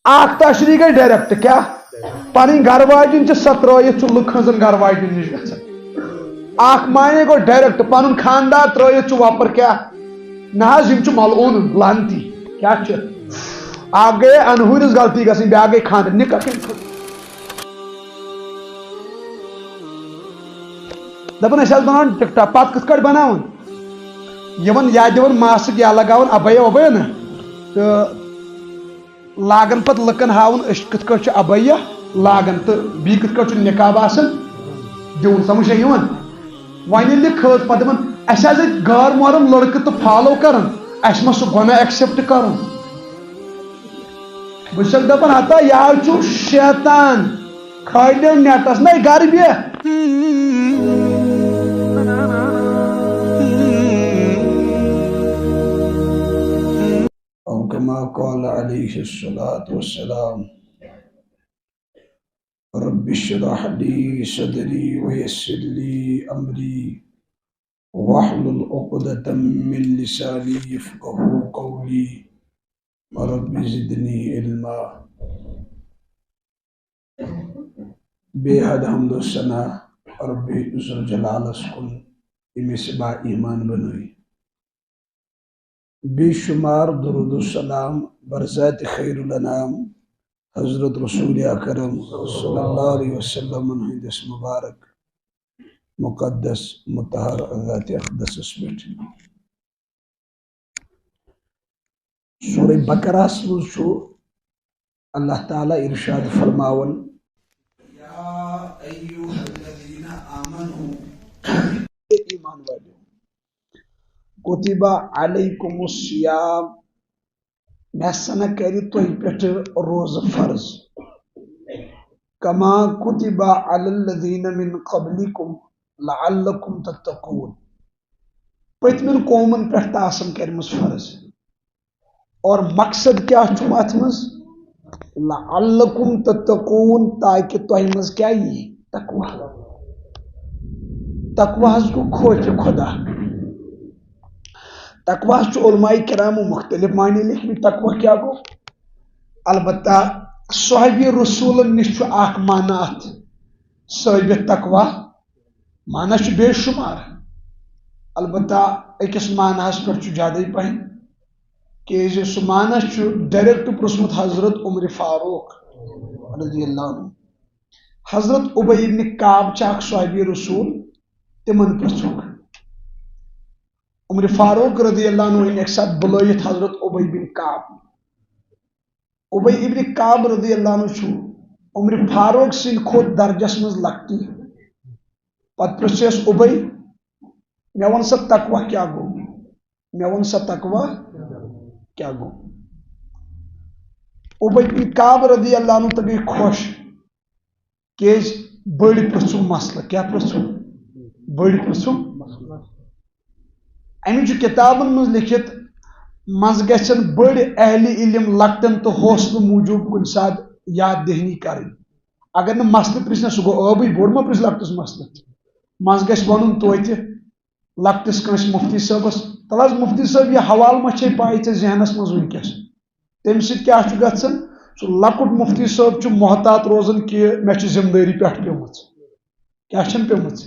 اخ تشریح گئی ڈائریکٹ کیا پن گھر واجن ترت لکن گھر واجن نش گھن مانے گو ڈائریکٹ پن خاندار ترت وپر کیا نا ملعون لانتی کیا اخ گئی انہورس غلطی گھن بیا گئی خاندر نکاح دپان بنان ٹک ٹاک پتہ کت کٹ بناون یا دون ماسک یا لگاون ابیا وبیا نا تو لاگن پتہ لکن ہاون کت کٹ ابیا لاگن تو بی کت کٹ نقاب آسان دون سمجھ یوان ون یل کھز پتہ دپان اس غیر محرم لڑکہ تو فالو کران اس ما سہ گناہ ایکسپٹ کرن بس دپان ہتا یہ شیطان کھٲلِو نیٹس نا گھر بیہ كما قال عليه الصلاة والسلام رب اشرح لي صدري ويسر لي أمري واحلل عقدة من لساني يفقهوا قولي رب زدني علما بے حد حمد و ثنا رب ذو الجلال اسکن امس با ایمان بنوئی بے شمار درود و سلام برذات خیر الانام حضرت رسول اکرم صلی اللہ علیہ وسلم ہندس مبارک مقدس مطہر ذات اقدس اسمت سورہ بقرہ میں اللہ تعالی ارشاد فرماون یا ایوہ الذین آمنوا ایمان والے کتب علیکم الصیام میں سنہ کری تو پیٹ روز فرض کما کتب علی الذین من قبلکم لعلکم تتقون پتمن قومن پیٹ تاسم کرمس فرض اور مقصد کیا چھو ات مز لعلکم تتقون تاکہ تو مز کیا یہ تقوی تقوی کو کھوچ خدا تقوی علماء کرام مختلف معنی لکھنی تقوی کیا گو البتہ صحابی رسول نش اخ معنی ات صحابی تقوی معنی بے شمار البتہ اکس معنی پہ زیادہ پہن کہ سہ معنی ڈائریکٹ پرسمت حضرت عمر فاروق رضی اللہ عنہ حضرت ابی بن کعب اخ صحابی رسول تمن پرسوک عمر فاروق رضی اللہ عنہ ایک ساتھ بلائیت حضرت ابی بن کعب ابی بن کعب رضی اللہ عنہ چھو عمر فاروق سن خود درجس مز لگتی پت پرسیس ابی میں ون سا تقوی کیا گو میں ون سا تقوی کیا گو ابی بن کعب رضی اللہ عنہ تگئی خوش کہ بڑی پرسو مسئلہ کیا پرسو بڑی پرسو امچ کتابن مز لکھت مز گھن بڑ اہل علم لکٹن تو حوصلہ موجود کن سات یاد دہنی کریں اگر نا مسئلہ پرسنا سہ گو ابھی بوڑ ما پرس لکٹس مسئلہ مز گھس ون توتہ لکٹس کنس مفتی صٲبس تل حظ مفتی صٲب یہ حوالہ ما چھے پائی ژے ذہنس مز ونکس تمہ سۭتۍ کیاہ چھُ گژھان سہ لکٹ مفتی صٲب چھُ محتاط روزان کہ مے چھِ ذمہ دٲری پٮ۪ٹھ پیمٕژ کیاہ چھم پیمٕژ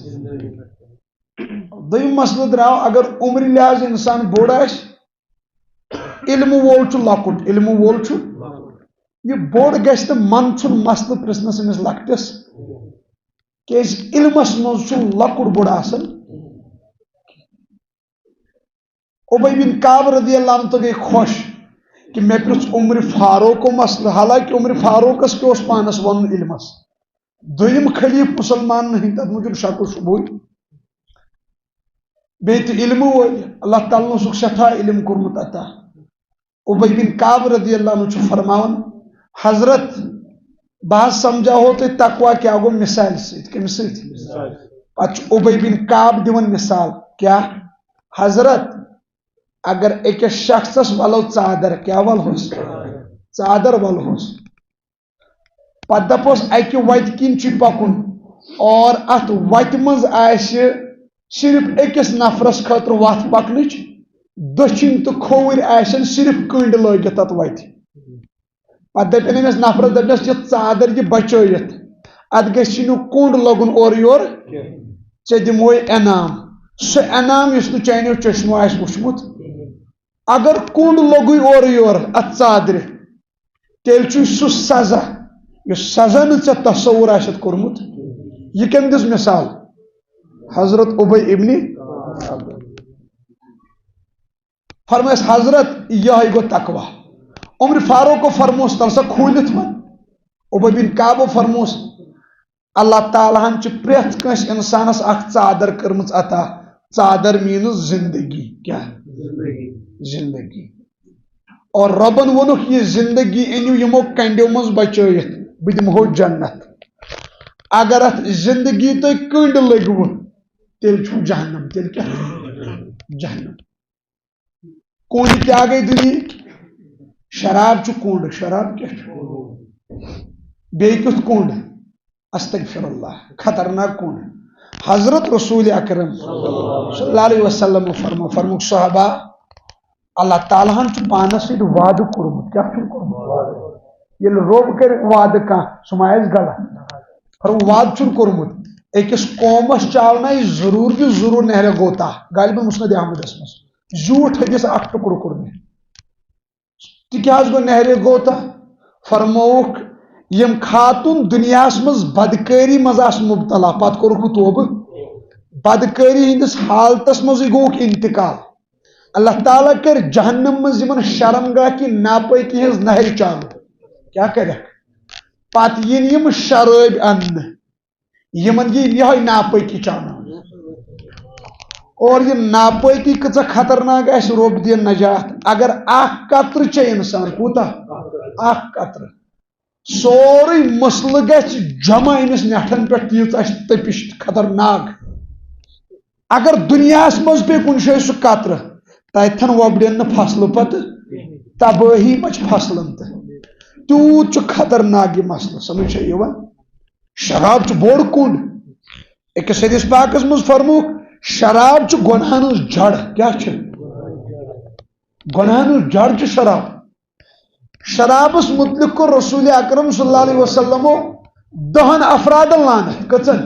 دوٚیِم مسئلہ درٛاو اگر عمر لحاظ انسان بوڑ آسہِ علم وول چھُ لکٹ علم وول چھُ یہ بوڑ گژھِ نہٕ منژھُن مسئلہ پرژھنس أمِس لکٹس کیازِ علمس منٛز چھُ لکُٹ بوڑ آسان ابی بن کعب رضی اللہ عنہ تو گئی خوش کہ میں پرژھ عمر فاروق کو مسئلہ حالانکہ عمر فاروقس کیا اس پانس ون علمس دویم خلیف مسلمان نہیں تب موجود شک و شبہت بیت علم وول اللہ تعالیٰ نے سٹھا علم کورمت عطا ابی بن کعب رضی اللہ عنہ چھُ فرماون حضرت بہ سمجھاو تہ تقوی کیا گو مثال ست کم ست پتہ ابی بن کعب دِوان مثال کیا حضرت اگر أکس شخصس ولو ژادر کیا ولہوس ژادر ولہوس پتہ دپوس اکہ وتہِ کِنۍ چھُ پکُن اور ات وتہِ منٛز آسہِ صرف أکس نفرس خٲطرٕ وتھ پکنٕچ دٔچھِنۍ تہٕ کھووٕرۍ آسن صرف کٔنڈۍ لٲگِتھ تتھ وتہِ پتہ دپن أمس نفرس دپس یہ ژادر یہ بچٲیِتھ اتھ گژھِ نہٕ کوٚنٛڈ لگُن اورٕ یورٕ ژےٚ دِموے انعام سُہ انعام یُس نہٕ چانیو چشمو آسہِ وُچھمُت اگر کوٚنٛڈ لوٚگُے اورٕ یورٕ اتھ ژادرِ تیٚلہِ چھُ سُہ سزا یُس سزا نہٕ ژےٚ تصوُر آسیٚتھ کوٚرمُت یہ کٔمۍ دِژ مثال حضرت ابی ابن فرمایس حضرت یہ گو تقوا عمر فاروق فرموس تل سا کھولت ون ابی بن کعبو فرموس اللہ تعالیٰ ہن پریت کنس انسانس اخ ژادر کرمز عطا ژادر مینز زندگی کیا زندگی اور ربن وونک یہ زندگی انیو یمو کنڈیو مز بچٲیِتھ بہٕ دمہو جنت اگر ات زندگی تُہۍ کنڈ لگوٕ تیٚلہِ چھُو جہنم تیٚلہِ کیٛاہ جہنم کوٚنٛڈ کیٛاہ گٔے دُنیہِکۍ شراب چھُ کوٚنٛڈ شراب کیٛاہ چھُ بیٚیہِ کیُتھ کوٚنٛڈ استغفر اللہ خطرناک کوٚنٛڈ حضرت رسول اکرم صلی اللہ علیہ وسلم فرموک صحابہ اللہ تعالیٰ ہن چھُ پانس سۭتۍ وعدٕ کوٚرمُت کیٛاہ چھُن کوٚرمُت ییٚلہِ رۄب کرِ وعدٕ کانٛہہ سُہ ما آسہِ غلط فرموک وعدٕ چھُن کوٚرمُت أکِس قومس چاونایہِ ضروٗر تہِ ضروٗر نہرِ غوطہ غالباً مسند احمدس منٛز زیوٗٹھ حدیث اکھ ٹُکرٕ کوٚر مےٚ تہِ کیٛاہ حظ گوٚو نہرِ غوطہ فرمووُکھ یم خاتون دنیاہس منٛز بدکٲری منٛز آسہٕ مبتلا پتہٕ کوٚرُکھ نہٕ توبہٕ بدکٲری ہٕنٛدِس حالتس منٛزٕے گوٚوُکھ انتقال اللہ تعالیٰ کر جہنم منٛز یمن شرمگاہ کی ناپٲکی ہٕنٛز نہرِ چالو کیٛاہ کرکھ پتہٕ ین یم شرٲبۍ اننہٕ یمن یہے ناپٲکی چاوناونہٕ اور یہ ناپٲکی کۭژاہ خطرناک آسہِ رۄب دِیِن نجات اگر اکھ قطرٕ چے انسان کوٗتاہ اکھ قطرٕ سورُے مسلہٕ گژھِ جمع أمِس نٮ۪ٹھن پٮ۪ٹھ تیٖژ آسہِ تٔپِش خطرناک اگر دُنیاہس منٛز پیٚیہِ کُنہِ جایہِ سُہ قطرٕ تتھن وۄبڈن نہٕ فصلہٕ پتہٕ تبٲہی مچ فصلن تہٕ تیوٗت چھُ خطرناک یہِ مسلہٕ سمجھ چھا یِوان شراب چھُ بوٚڑ کوٚنٛڈ أکِس حدیث پاکس منٛز فرمووُکھ شراب چھُ گۄناہن ہٕنٛز جڑ کیٛاہ چھِ گۄناہن ہٕنٛز جڑ چھِ شراب شرابس متعلق کوٚر رسول اکرم صلی اللہ علیہ وسلمو 10 افرادن لانت کٔژن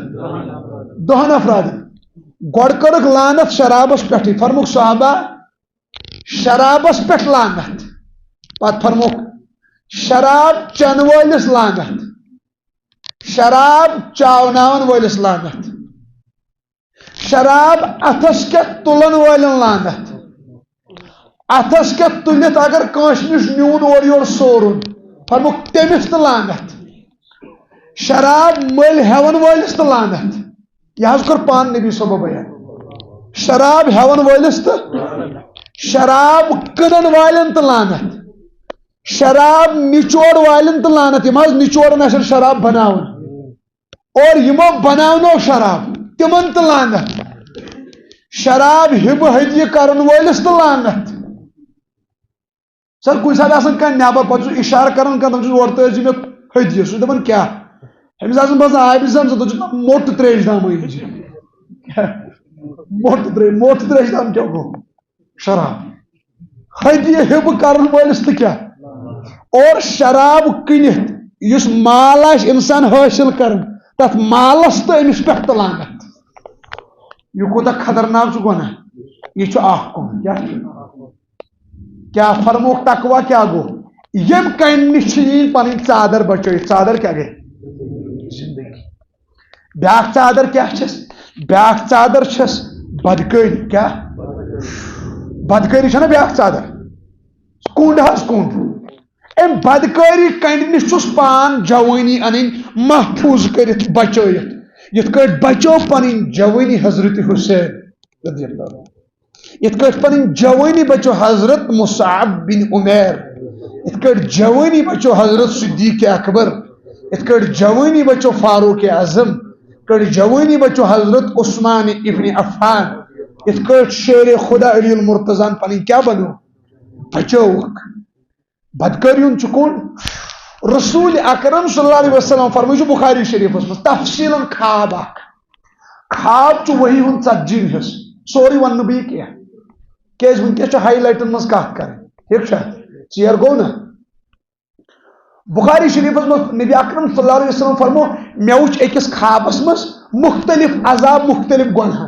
10 افرادن گۄڈٕ کٔرٕکھ لانت شرابس پٮ۪ٹھٕے فرمووُکھ صحابہ شرابس پٮ۪ٹھ لانت پتہٕ فرمووُکھ شراب چٮ۪نہٕ وٲلِس لانت شراب چاوناون وٲلِس لانت شراب اتھس کٮ۪تھ تُلن وٲلٮ۪ن لانت اتھس کٮ۪تھ تُلِتھ اگر کٲنٛسہِ نِش نیوٗن اورٕ یورٕ سورُن فرمووُکھ تٔمِس تہِ لانت شراب مٔلۍ ہٮ۪وان وٲلِس تہِ لانت یہ حظ کوٚر پانہٕ نبی صٲبو بیان شراب ہٮ۪وان وٲلِس تہٕ شراب کٕنن والٮ۪ن تہِ لانت شراب نچوڑ والٮ۪ن تہِ لانت یِم حظ نچوڑن آسن شراب بناوان اور یمو بناونو شراب تمن تہِ لانت شراب ہبہٕ ہدیہِ کرن وٲلِس تہِ لانت سر کُنہِ ساتہٕ آسان کانٛہہ نیبر پتہٕ چھُ اشارٕ کران کانٛہہ دپان چھُس اورٕ تہِ ٲسۍ زِ مےٚ ہدیہِ سُہ چھُ دپان کیٛاہ أمِس آسان باسان آبہِ زن ژٕ چھُ موٚٹ تریش دام أنۍ موٚٹ تریش دام کیٛاہ گوٚو شراب ہدیہِ ہبہٕ کرن وٲلِس تہِ کیٛاہ اور شراب کٕنِتھ یُس مال آسہِ انسان حٲصِل کران تتھ مالس تہٕ أمِس پٮ۪ٹھ تہِ لانت یہ کوٗتاہ خطرناک چھُ گۄناہ یہ چھُ اکھ کوٚنٛڈ کیٛاہ چھُ کیا فرموک تقوا کیا گو یم کامہِ نِش چھِ یِنۍ پنٕنۍ ژادر بچٲیِتھ ژادر کیٛاہ گٔے زندگی بیٛاکھ ژادر کیٛاہ چھس بیٛاکھ ژادر چھس بدکٲری کیٛاہ بدکٲری چھےٚ نا بیٛاکھ ژادر کوٚنٛڈ حظ کوٚنٛڈ امہِ بدکٲری کنڈِ نِش چھُس پان جوٲنی انٕنۍ محفوٗظ کٔرِتھ بچٲیِتھ یِتھ کٲٹھۍ بچو پنٕنۍ جوٲنی حضرت حسین رضی اللہ عنہ یِتھ کٲٹھۍ پنٕنۍ جوٲنی بچو حضرت مصعب بن عمیر یِتھ کٲٹھۍ جوٲنی بچو حضرت صدیق اکبر یِتھ کٲٹھۍ جوٲنی بچو فاروق اعظم یِتھ کٲٹھۍ جوٲنی بچو حضرت عثمان ابن عفان یِتھ کٲٹھۍ شیر خدا علی المرتضیٰ پنٕنۍ کیٛاہ بنو بچووُکھ بدکٲری ہُنٛد چھُ کوٚنٛڈ رسول اکرم صلی اللہ علیہ وسلم فرمٲے چھُ بخاری شریفس منٛز تفصیٖلن خواب اکھ خواب چھُ وحی ہُنٛد ژتجی حصہٕ سورُے وننہٕ بہٕ یہِ کینٛہہ کیٛازِ وٕنکیٚس چھُ ہاے لایٹن منٛز کتھ کرٕنۍ ٹھیٖک چھا ژیر گوٚو نا بخاری شریف نبی اکرم صلی اللہ علیہ وسلم فرمو مے وچ أکس خوابس مز مختلف عذاب مختلف گناہ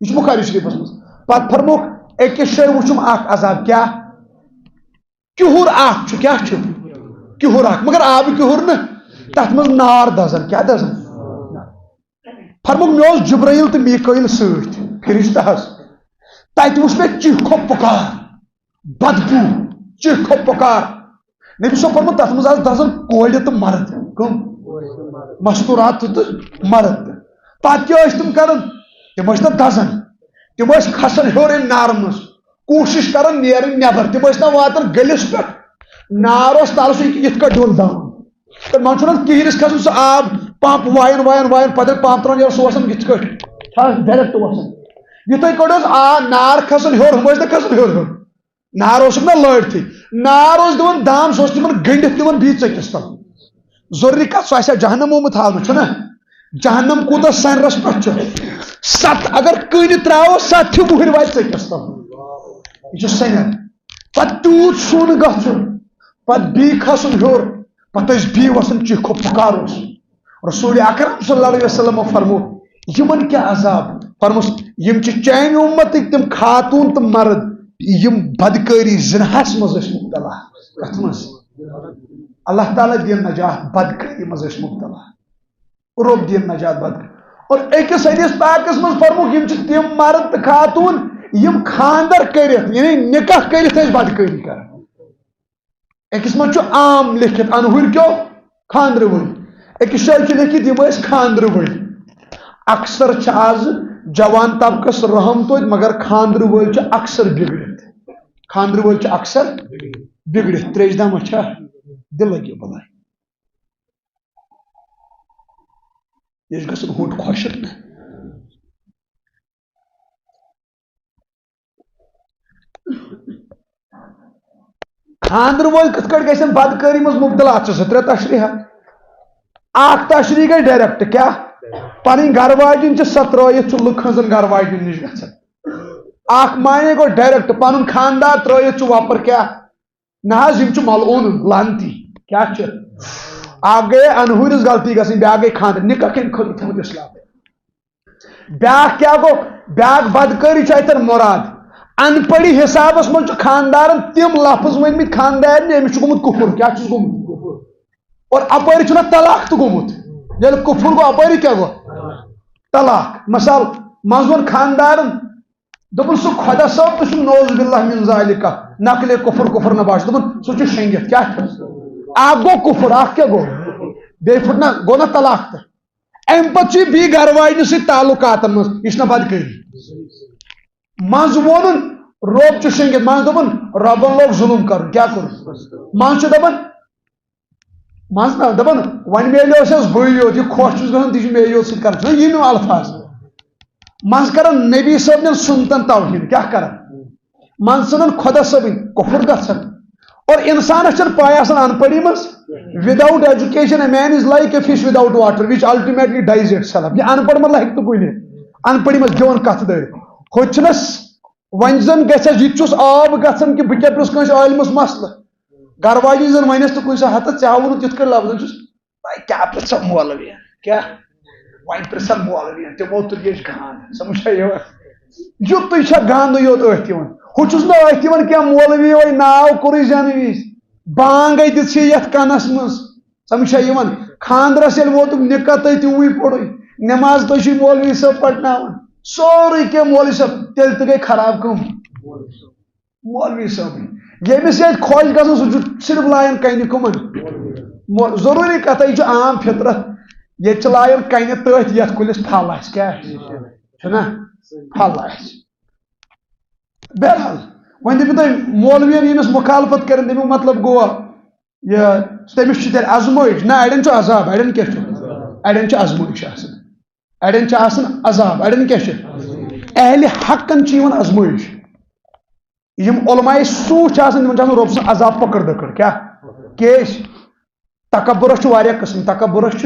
یہ بخاری شریف مز پتہ فرمو أکس جائے وچھم اخ عذاب کیا کہر اخ کیا کہر اخ مگر آب کہر نا تر مز نار دزان کیا دزان فرمو مے جبرائیل تو میکائیل ست فرشتہ حس تت وچ مے چیخو پکار بدبو چیخو پکار نبی صاحب فرمو تت مز دزان کورِ تو مرد کم مستورات تو مرد پتہ کیا تم کران تم دزان تم کھسان ہیور ام نار مز کوشش کران نیرن نیبر تم نا واتان گلس پہ نار تل سہ یہ ڈول دان تو من چھ کہرس کھسان سہ آب پمپ وائن وائن وائن پتہ پمپ تران سہ وسان یہ ڈائریکٹ وسان یتھے کٹ نار کھسان ہیور ہم نا کھسان ہیور نار نا لڑتھی نار دان دام سہ تم گنڈت تم بی ٹکس تل ضروری کت سہ جہنم آمت حالت چھنا جہنم کوتہ سنرس پہ ست اگر کن ترو ست بہر وات ٹکس تل یہ سنر پہ تیوت سون گھن پہ بی کھسن ہیور پتہ بی وسان چیخو پکار رسول اکرم صلی اللہ علیہ وسلم فرمو یمن کیا عذاب فرموس یم چین امتک تم خاتون تو مرد یم بدکاری زنہس مز مبتلا کت مز اللہ تعالیٰ دین نجات بدکاری مز مبتلا رب دین نجات بدکاری اور أکس حدیث پاکس مز فرمو یم تم مرد تو خاتون یم خاندر کرت یعنی نکاح کرت بدکاری کر أکس من عام لکھت انہر کیو خاندر ول أکس جائے لکھت یم خاندر ول اکثر آز جوان طبقس رحم توت مگر خاندر ول اکثر بگڑت خاندر ول اکثر بگڑت تریش دام اچھا دل لگی بلائی یہ گھن ہٹ خوشک نا خاندر ول کت کٹ گھن بدکاری مز مبتلا ات ترے تشریح اخ تشریح گئی ڈائریکٹ کیا پن گھر واجن سہ ترت لکن ہن گھر واجن نش گھان اخ مانے گو ڈائریکٹ پن خاندار ترت وپر کیا نا ملعون لانتی کیا اخ گئی انہورس غلطی گھن بیاکھ گئی خاندر نکاح کم خطر تھوت اسلام بیاکھ کیا گو بیاکھ بدکاری اتن مراد ان پڑی حسابس من خاندارن تم لفظ ون مت خاندار امس گومت کفر کیا گومت اور اپر چھنا طلاق تو گومت یل کفر گو اپر کیا گو طلاق مثال مزون خاندارن دپن سہ خدا صاحب تو نوز باللہ من ذالک نقل کفر کفر نہ باش دپن سہ شنگت کیا اخ گو کفر اخ کیا گو بی پھٹنا گو نا طلاق تو ام پتہ بی گھر واجن سی تعلقات مز یہ بدکاری مز وون رب شنگت من دپن ربن لوگ ظلم کر کیا کر من دپن من نا دپن ون میلیو سس بے یوت یہ خوش گھن تہ مے یوت ست کر یہ الفاظ من کران نبی صاحب سنتن توہین کیا کران من سنن خدا صاحب کفر گھن اور انسانس پائی ان پڑی مز without education a man is like a fish without water which ultimately dies itself یہ ان پڑھ مہ لہک تو کن ان پڑی مز دون کت دار ہوچنس ون زن گھس یہ آب گھن کہ بہ کپرس کنس عالمس مسئلہ گھر واجی زن ونس تو کن سا ہتھ ژےٚ تیت کٹ لفظ کیا پرژھا مولوی کیا ون پرژھا مولوی تمو تل یہ گاند سمجھا یت گاند یوت ات ہوچس نا ات کیا مولوی وی ناو کور زینہ وز بانگ دت یت کنس مز سمجھا خاندرس یل ووت نکاح تھی تیوی پوڑ نماز تھی مولوی صاحب پرناوان سوری کیا مولوی صاحب تیل تو گئی خراب کم مولوی صاحب یمس یہ خوش گھن سہ صرف لائن کن کمن ضروری کتھ یہ عام فطرت یہ لائن کن تھی یت کلس پھل آس کیا پھل آس بہرحال ون دپو تھی مولوین یمس مخالفت کرن تمیک مطلب گو یہ تمس تیل ازمائش نا اڑین عذاب اڑین کیا اڑین ازمائش اڑین عذاب اڑین کیا اہل حقن ازمائش یم علماء سو تمن رب سن عذاب پکڑ دکڑ کیا کیس تکبرس واریاہ قسم تکبرس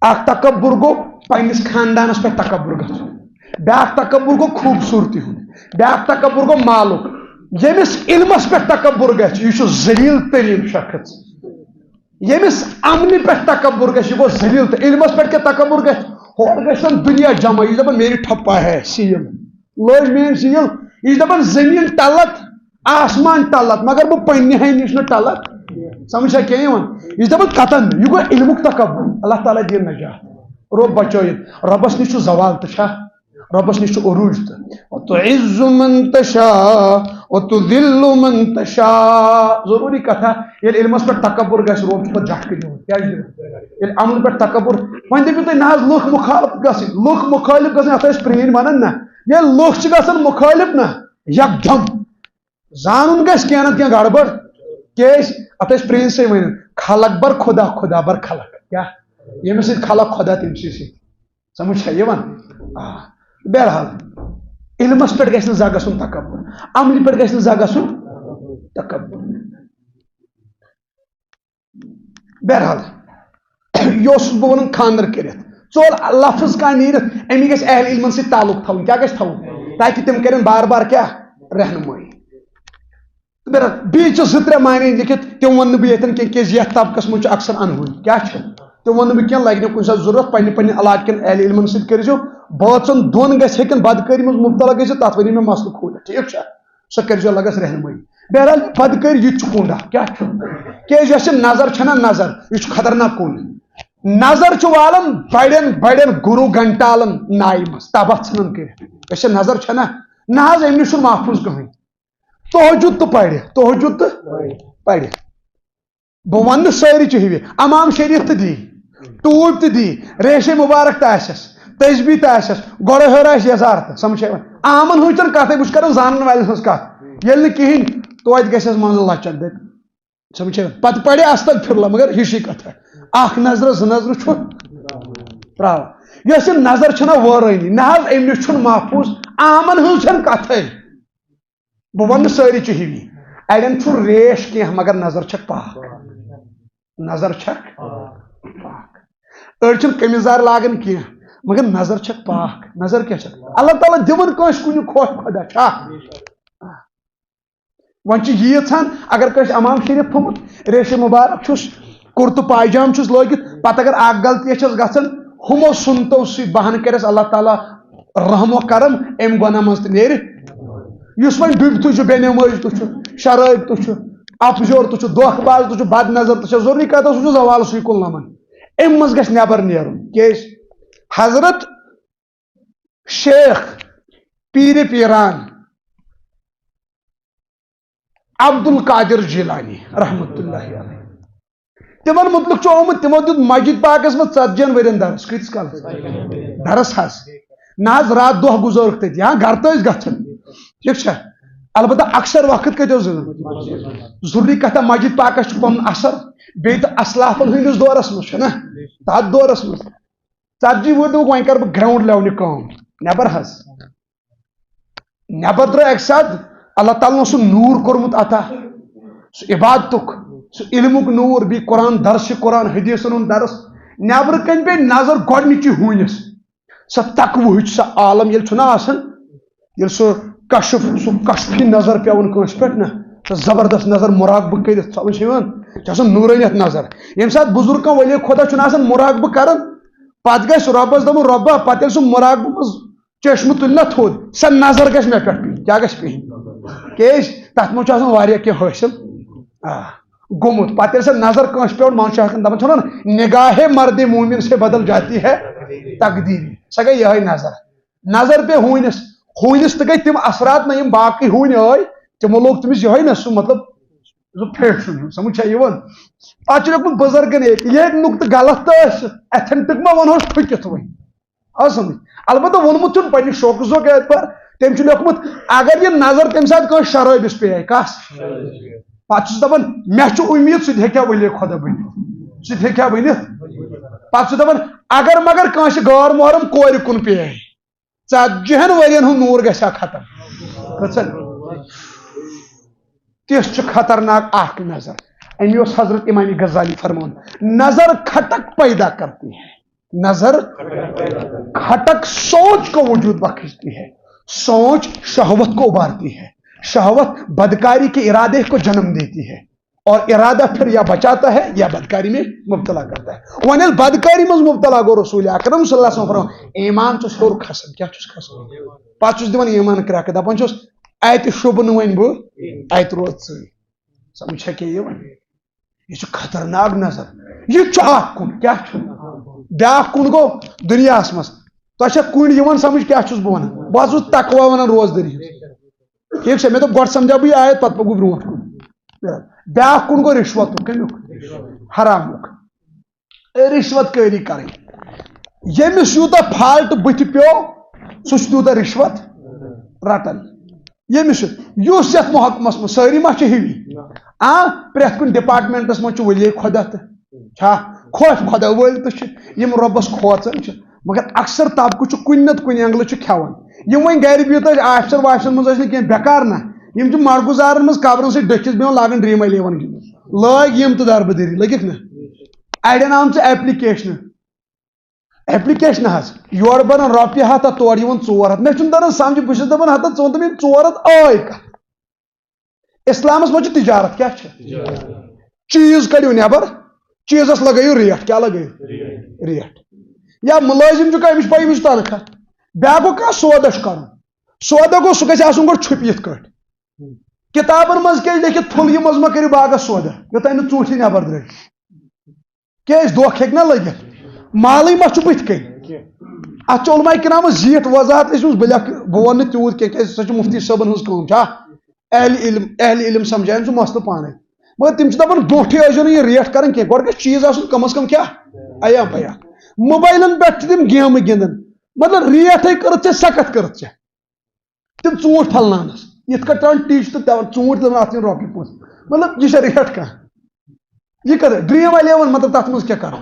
اخ تکبر گو پنس خاندانس پہ تکبر گھن بیاکھ تکبر گو خوبصورتی ہند بیاکھ تکبر گو مالک یمس علمس پہ تکبر گھس یہ ذلیل ترین شخص یمس عمل پہ تکبر گژھِ، یہ گوٚو ذلیل، تو علمس پہ کیا تکبر گژھِ، ہور گژھن دنیا جمع، یہ دپان میری ٹھپا ہے سیل، لوج میری سیل، یہ دپان زمین ٹلت آسمان ٹلت مگر بہ پنہ ہن نش ٹلت، سمجھا کیا یہ دپان قطن، یہ گوٚو علمک تکبر۔ اللہ تعالیٰ دین نجات، رب بچٲیِتھ، ربس نش زوال تو چھا، ربس نش عروج تو وتعز من تشاء وتذل من تشاء، ضروری کتھا ییٚلہِ علمس پہ تکبر گژھِ روب چھُ پتہٕ جھٹکہٕ دِوان، کیٛازِ دِوان ییٚلہِ عمل پہ تکبر، وۄنۍ دٔپِو تُہۍ نہ حظ لُکھ مخالف گژھٕنۍ، لُکھ مخالف گژھٕنۍ، اتھ ٲسۍ پرٛٲنۍ ونان نا، ییٚلہِ لُکھ چھِ گژھان مخالف نا یکدم زانُن گژھِ کینٛہہ نتہٕ کینٛہہ گڑبڑ، کیٛازِ اتھ ٲسۍ پرٛٲنۍ سے ونان خلق بر خدا، خدا بر خلق، کیا ییٚمِس سۭتۍ خلق خدا تٔمسٕے سۭتۍ، سمجھ چھا یِوان؟ بہرحال علمس پہ گژھِ نہٕ زانٛہہ گژھُن تکبر، عملہِ پہ گژھِ نہٕ زانٛہہ گژھُن تکبر۔ بہرحال یہ اوسُس بہٕ ونان خاندر کٔرِتھ ژول لفظ کانٛہہ نیٖرِتھ امی گژھِ اہل علمن سۭتۍ تعلق تھاوُن، کیٛاہ گژھِ تھاوُن تاکہ تِم کرن بار بار کیٛاہ رہنمٲیی۔ بہرحال بیٚیہِ چھِ 2-3 معنی لیکھِتھ تِم ونہٕ نہٕ بہٕ ییٚتٮ۪ن کینٛہہ کیٛازِ یتھ طبقس منٛز چھُ اکثر انہوٗنۍ، کیٛاہ چھُ تِم ونہٕ نہٕ بہٕ کینٛہہ، لگہِ نہٕ کُنہِ ساتہٕ ضروٗرت پننہِ علاقہٕ کٮ۪ن اہل علمن سۭتۍ کٔرۍزیو، بٲژن دۄن گژھِ ہیٚکن بدکٲری منٛز مبتلا گٔژھِتھ، تتھ ؤنِو مےٚ مسلہٕ کھوٗلِتھ، ٹھیٖک چھا، سۄ کٔرۍزیو لگس رہنمٲیی۔ بہرحال بدکٲری یہِ تہِ چھُ کُنڈا، کیٛاہ چھُ، کیٛازِ یۄس یہِ نظر چھےٚ نا نظر، یہِ چھُ خطرناک کُن، نظر چھُ والان بڑٮ۪ن بڑٮ۪ن گُروٗ گنٹالن نایہِ منٛز تباہ ژھٕنان کٔرِتھ، یۄس یہِ نظر چھےٚ نا نہ حظ اَمہِ نِش چھُنہٕ محفوظ کٕہٕنۍ، تہجد تہٕ پرِ، تہجد تہٕ پرِ، بہٕ ونہٕ نہٕ سٲری چھِ ہِوی، امام شریف تہِ دی، ٹوٗپۍ تہِ دی، ریشے مبارک تہِ آسٮ۪س، تسبیح تہِ آسٮ۪س، گۄڈٕ ہیوٚر آسہِ یزار تہِ، سمجھ یِوان، عامن ہٕنٛز چھنہٕ کتھٕے، بہٕ چھُس کران زانن والٮ۪ن ہٕنٛز کتھ، ییٚلہِ نہٕ کِہینۍ توتہِ گژھٮ۪س منٛزٕ لچک دٔپۍ، سمجھ یِوان، پتہٕ پرِ استغفراللہ، مگر ہِشی کتھا، اکھ نظرٕ 2 نظرٕ چھُ تراوان، یۄس یہِ نظر چھےٚ نا وٲرٲنی، نہ حظ اَمہِ نِش چھُنہٕ محفوظ، عامن ہٕنٛز چھنہٕ کتھٕے، بہٕ ونہٕ نہٕ سٲری چھِ ہِوی، اڑٮ۪ن چھُ ریش کینٛہہ مگر نظر چھکھ پاک، نظر چھکھ پاک، أڑۍ چھِنہٕ قمیٖضار لاگان کینٛہہ مگر نظر چھکھ پاک، نظر کیٛاہ چھکھ، اللہ تعالیٰ دِوان کٲنٛسہِ کُنہِ خۄش خۄدا چھا، وۄنۍ چھِ ییٖژہن اگر کٲنٛسہِ امام شریف تھوٚمُت ریشے مبارک چھُس کُرتہٕ پاجام چھُس لٲگِتھ، پتہٕ اگر اکھ غلطی چھس گژھان ہُمو سُنتو سۭتۍ بہانہٕ کٔرِس اللہ تعالیٰ رحم و کرم امہِ گۄناہ منٛز تہِ نیرِ، یُس وۄنۍ ڈُبتھٕے چھُ بے نمٲزۍ تہِ چھُ، شرٲبۍ تہِ چھُ، اپزور تہِ چھُ، دھوکہٕ باز تہِ چھُ، بد نظر تہِ چھُ، ضروٗری کتھ سُہ چھُ زوالسٕے کُن لمن، امہِ منٛز گژھِ نٮ۪بر نیرُن، کیٛازِ حضرت شیخ پیٖرِ پیٖران عبدالقادر جیلانی رحمتہ اللہ علیہ تمن متعلق چھُ آمُت تمو دیُت مسجد پاکس منٛز 40 ؤرین درس، کۭتِس کالس درس حظ، نہ حظ رات دۄہ گُزٲرٕکھ تٔتی، ہاں گرٕ تہِ ٲسۍ گژھان، ٹھیٖک چھا، البتہ اکثر وقت کتہِ اوس ضروٗری کتھا مسجد پاکس چھُ پنُن اثر، بیٚیہِ تہِ اسلافن ہٕنٛدِس دورس منٛز چھُ نا، تتھ دورس منٛز 40 وُہٕرۍ دوٚپُکھ وۄنۍ کرٕ بہٕ گراوُنڈ لیولہِ کٲم، نٮ۪بر حظ، نٮ۪بر درٛاو اکہِ ساتہٕ اللہ تعالیٰ اوس سُہ نوٗر کوٚرمُت عطا، سُہ عبادتُک، سُہ علمُک نوٗر، بیٚیہِ قرآن درس چھُ قرآن حدیثن ہُنٛد درس، نٮ۪برٕ کَنۍ پیٚیہِ نظر گۄڈنِچی ہوٗنِس، سۄ تقوہٕچ سۄ عالم ییٚلہِ چھُنہ آسان، ییٚلہِ سُہ کشفی نظر پیوان کٲنٛسہِ پٮ۪ٹھ نا، سۄ زبردست نظر مراقبہٕ کٔرِتھ، سمجھ چھِ یِوان، چھِ آسان نوٗرٲنیت نظر، ییٚمہِ ساتہٕ بُزرگ کانٛہہ ولی خۄدا چھُنہٕ آسان مراقبہٕ کران، پتہٕ گژھِ رۄبس دپُن رۄبا، پتہٕ ییٚلہِ سُہ مراقبہٕ منٛز چشمہٕ تُلہِ نا تھوٚد، سۄ نظر گژھِ مےٚ پٮ۪ٹھ پیٚنۍ، کیٛاہ گژھِ پیٚنۍ، کیٛازِ تتھ منٛز چھُ آسان واریاہ کینٛہہ حٲصِل گوٚمُت، پتہٕ ییٚلہِ سۄ نظر کٲنٛسہِ پٮ۪وان منٛزٕ چھِ ہٮ۪کان دپان چھِ ونان نگاہے مرد مومن سے بدل جاتی ہے تقدیٖری، سۄ گٔے یِہے نظر پیٚیہِ ہوٗنِس، ہوٗنِس تہِ گٔے تِم اثرات نہ یِم باقٕے ہوٗنۍ ٲے تِمو لوگ تٔمِس یِہوے نا سُہ مطلب سُہ پھیشُن ہیوٗ، سمجھ چھا یِوان، پتہٕ چھُ لیوکھمُت بُزرگن ییٚتہِ نُک تہٕ غلط تہٕ ٲسِتھ ایتھنٹِک ما ونہوس ٹھُکِتھ وۄنۍ، آو سمجھ، البتہ ووٚنمُت چھُنہٕ پننہِ شوقہٕ ذوق اعتبار، تٔمۍ چھُ لیوکھمُت اگر یہِ نظر تمہِ ساتہٕ کٲنٛسہِ شرٲبِس پیٚیہِ کس، پتہٕ چھُس دپان مےٚ چھُ اُمید سُہ تہِ ہیٚکہِ ہا ولی خۄدا بٔنِتھ، سُہ تہِ ہیٚکہِ ہا بٔنِتھ، پتہٕ چھُ دپان اگر مگر کٲنٛسہِ غٲر محرم کورِ کُن پیٚیہِ 40 ؤرین ہُنٛد نوٗر گژھِ ہا ختم، کۭژن تِژھ چھِ خطرناک اکھ نظر، امی اوس حضرت امام غزالی فرماون نظر کھٹک پیدا کرتی ہے، نظر کھٹک سوچ کو وجود بخشتی ہے، سوچ شہوت کو ابھارتی ہے، شہوت بدکاری کے ارادے کو جنم دیتی ہے، اور ارادہ پھر یا بچاتا ہے یا بدکاری میں مبتلا کرتا ہے. ون یل بدکاری مز مبتلا گو رسول اکرم صلی اللہ علیہ وسلم فرمان ایمان چھس ہیور کھسان کیا چھس کھسان پتہ چھس دِوان ایمان کرٛکھ دپان چھس اتہ شوبہٕ نہٕ وۄنۍ بہٕ اتہ روز ژٕے. سمجھ ہے کہ یہ خطرناک نظر یہ اخ کن کیا بیاکھ کن گو دنیا مز تہ کن سمجھ کیا چھس بہ ونان بہ چھس تقوا ونان روزداری ٹھیک سے مے تو گۄڈٕ سمجھا بہٕ یہ آیت پتہٕ پکو برونٛٹھ کن. بیاکھ کن گو رشوت کمیُک حرامُک رشوت کٲری کرٕنۍ ییٚمِس یوٗتاہ فالٹ بٕتھِ پیوٚو سُہ چھُ تیوٗتاہ رشوت رٹان. ییٚمِس یُس یتھ محکمس منٛز سٲری ما چھِ ہِوی پرٛٮ۪تھ کُنہِ ڈپارٹمنٹس منٛز چھُ ولی خۄدا تہٕ چھا خوف خۄدا وٲلۍ تہِ چھِ یِم رۄبس کھوژان چھِ مگر اکثر طبقہٕ چھُ کُنہِ نتہٕ کُنہِ اینگلہٕ چھُ کھٮ۪وان. یِم وۄنۍ گرِ بِہِتھ ٲسۍ آفسن وافسن منٛز ٲسۍ نہٕ کینٛہہ بیکار نہ یِم چھِ مڑگُزارن منٛز قبرن سۭتۍ ڈٔکھِس بیٚہوان لاگان ڈرٛیٖم 11 گِنٛدُن لٲگۍ یِم تہٕ دربٕدٔری لٔگِکھ نا اڑٮ۪ن آمژٕ ایپلِکیشنہٕ حظ یورٕ بنان رۄپیہِ 100 تورٕ یِوان 400 مےٚ چھُنہٕ تران سمجھ بہٕ چھُس دپان ہتا ژٕ وَن تہٕ مےٚ 400 آے کتھ. اسلامس منٛز چھِ تجارت کیا چیز کڑو نبر چیزس لگٲیو ریٹ کیا لگٲیو ریٹ یا ملازم چھُ أمِس پاے أمِس تنخواہ بیاکھ گوٚو کانٛہہ سودا چھُ کرُن سودا گوٚو سُہ گژھِ آسُن گۄڈٕ چھُپہِ یِتھ کٲٹھۍ کتابن منٛز کیٛازِ لیکھِتھ پھُلیہِ منٛز ما کٔرِو باغس سودا یوٚتانۍ نہٕ ژوٗنٛٹھی نٮ۪بر درٛٲے کیٛازِ دھوکہٕ ہیٚکہِ نا لٔگِتھ مالٕے ما چھُ بٕتھِ کَنۍ. اتھ چھُ علماء کرامس زیٖٹھ وضاحت ٲسمٕژ بہٕ لیکھٕ بہٕ ونہٕ نہٕ تیوٗت کینٛہہ کیٛازِ سۄ چھِ مفتی صٲبن ہٕنٛز کٲم چھا اہل علم سمجھاین سُہ مسلہٕ پانے مگر تِم چھِ دپان برونٛٹھٕے ٲسۍزیو نہٕ یہِ ریٹ کران کینٛہہ گۄڈٕ گژھِ چیٖز آسُن کم از کم کیٛاہ عیا بیا. موبایلن پٮ۪ٹھ چھِ تِم گیمہٕ گِنٛدان مطلب ریٹھٕے کٔرٕتھ ژےٚ سخت کٔرٕتھ ژےٚ تِم ژوٗنٛٹھۍ پھلناونس یِتھ کٔٹھۍ ترٛاوان ٹِچ تہٕ دپان ژوٗنٛٹھۍ دپان اتھ یِن رۄپیہِ پونٛسہٕ مطلب یہِ چھا ریٹ کانٛہہ یہ کر ڈرٛیٖم 11 مطلب تتھ منٛز کیٛاہ کرُن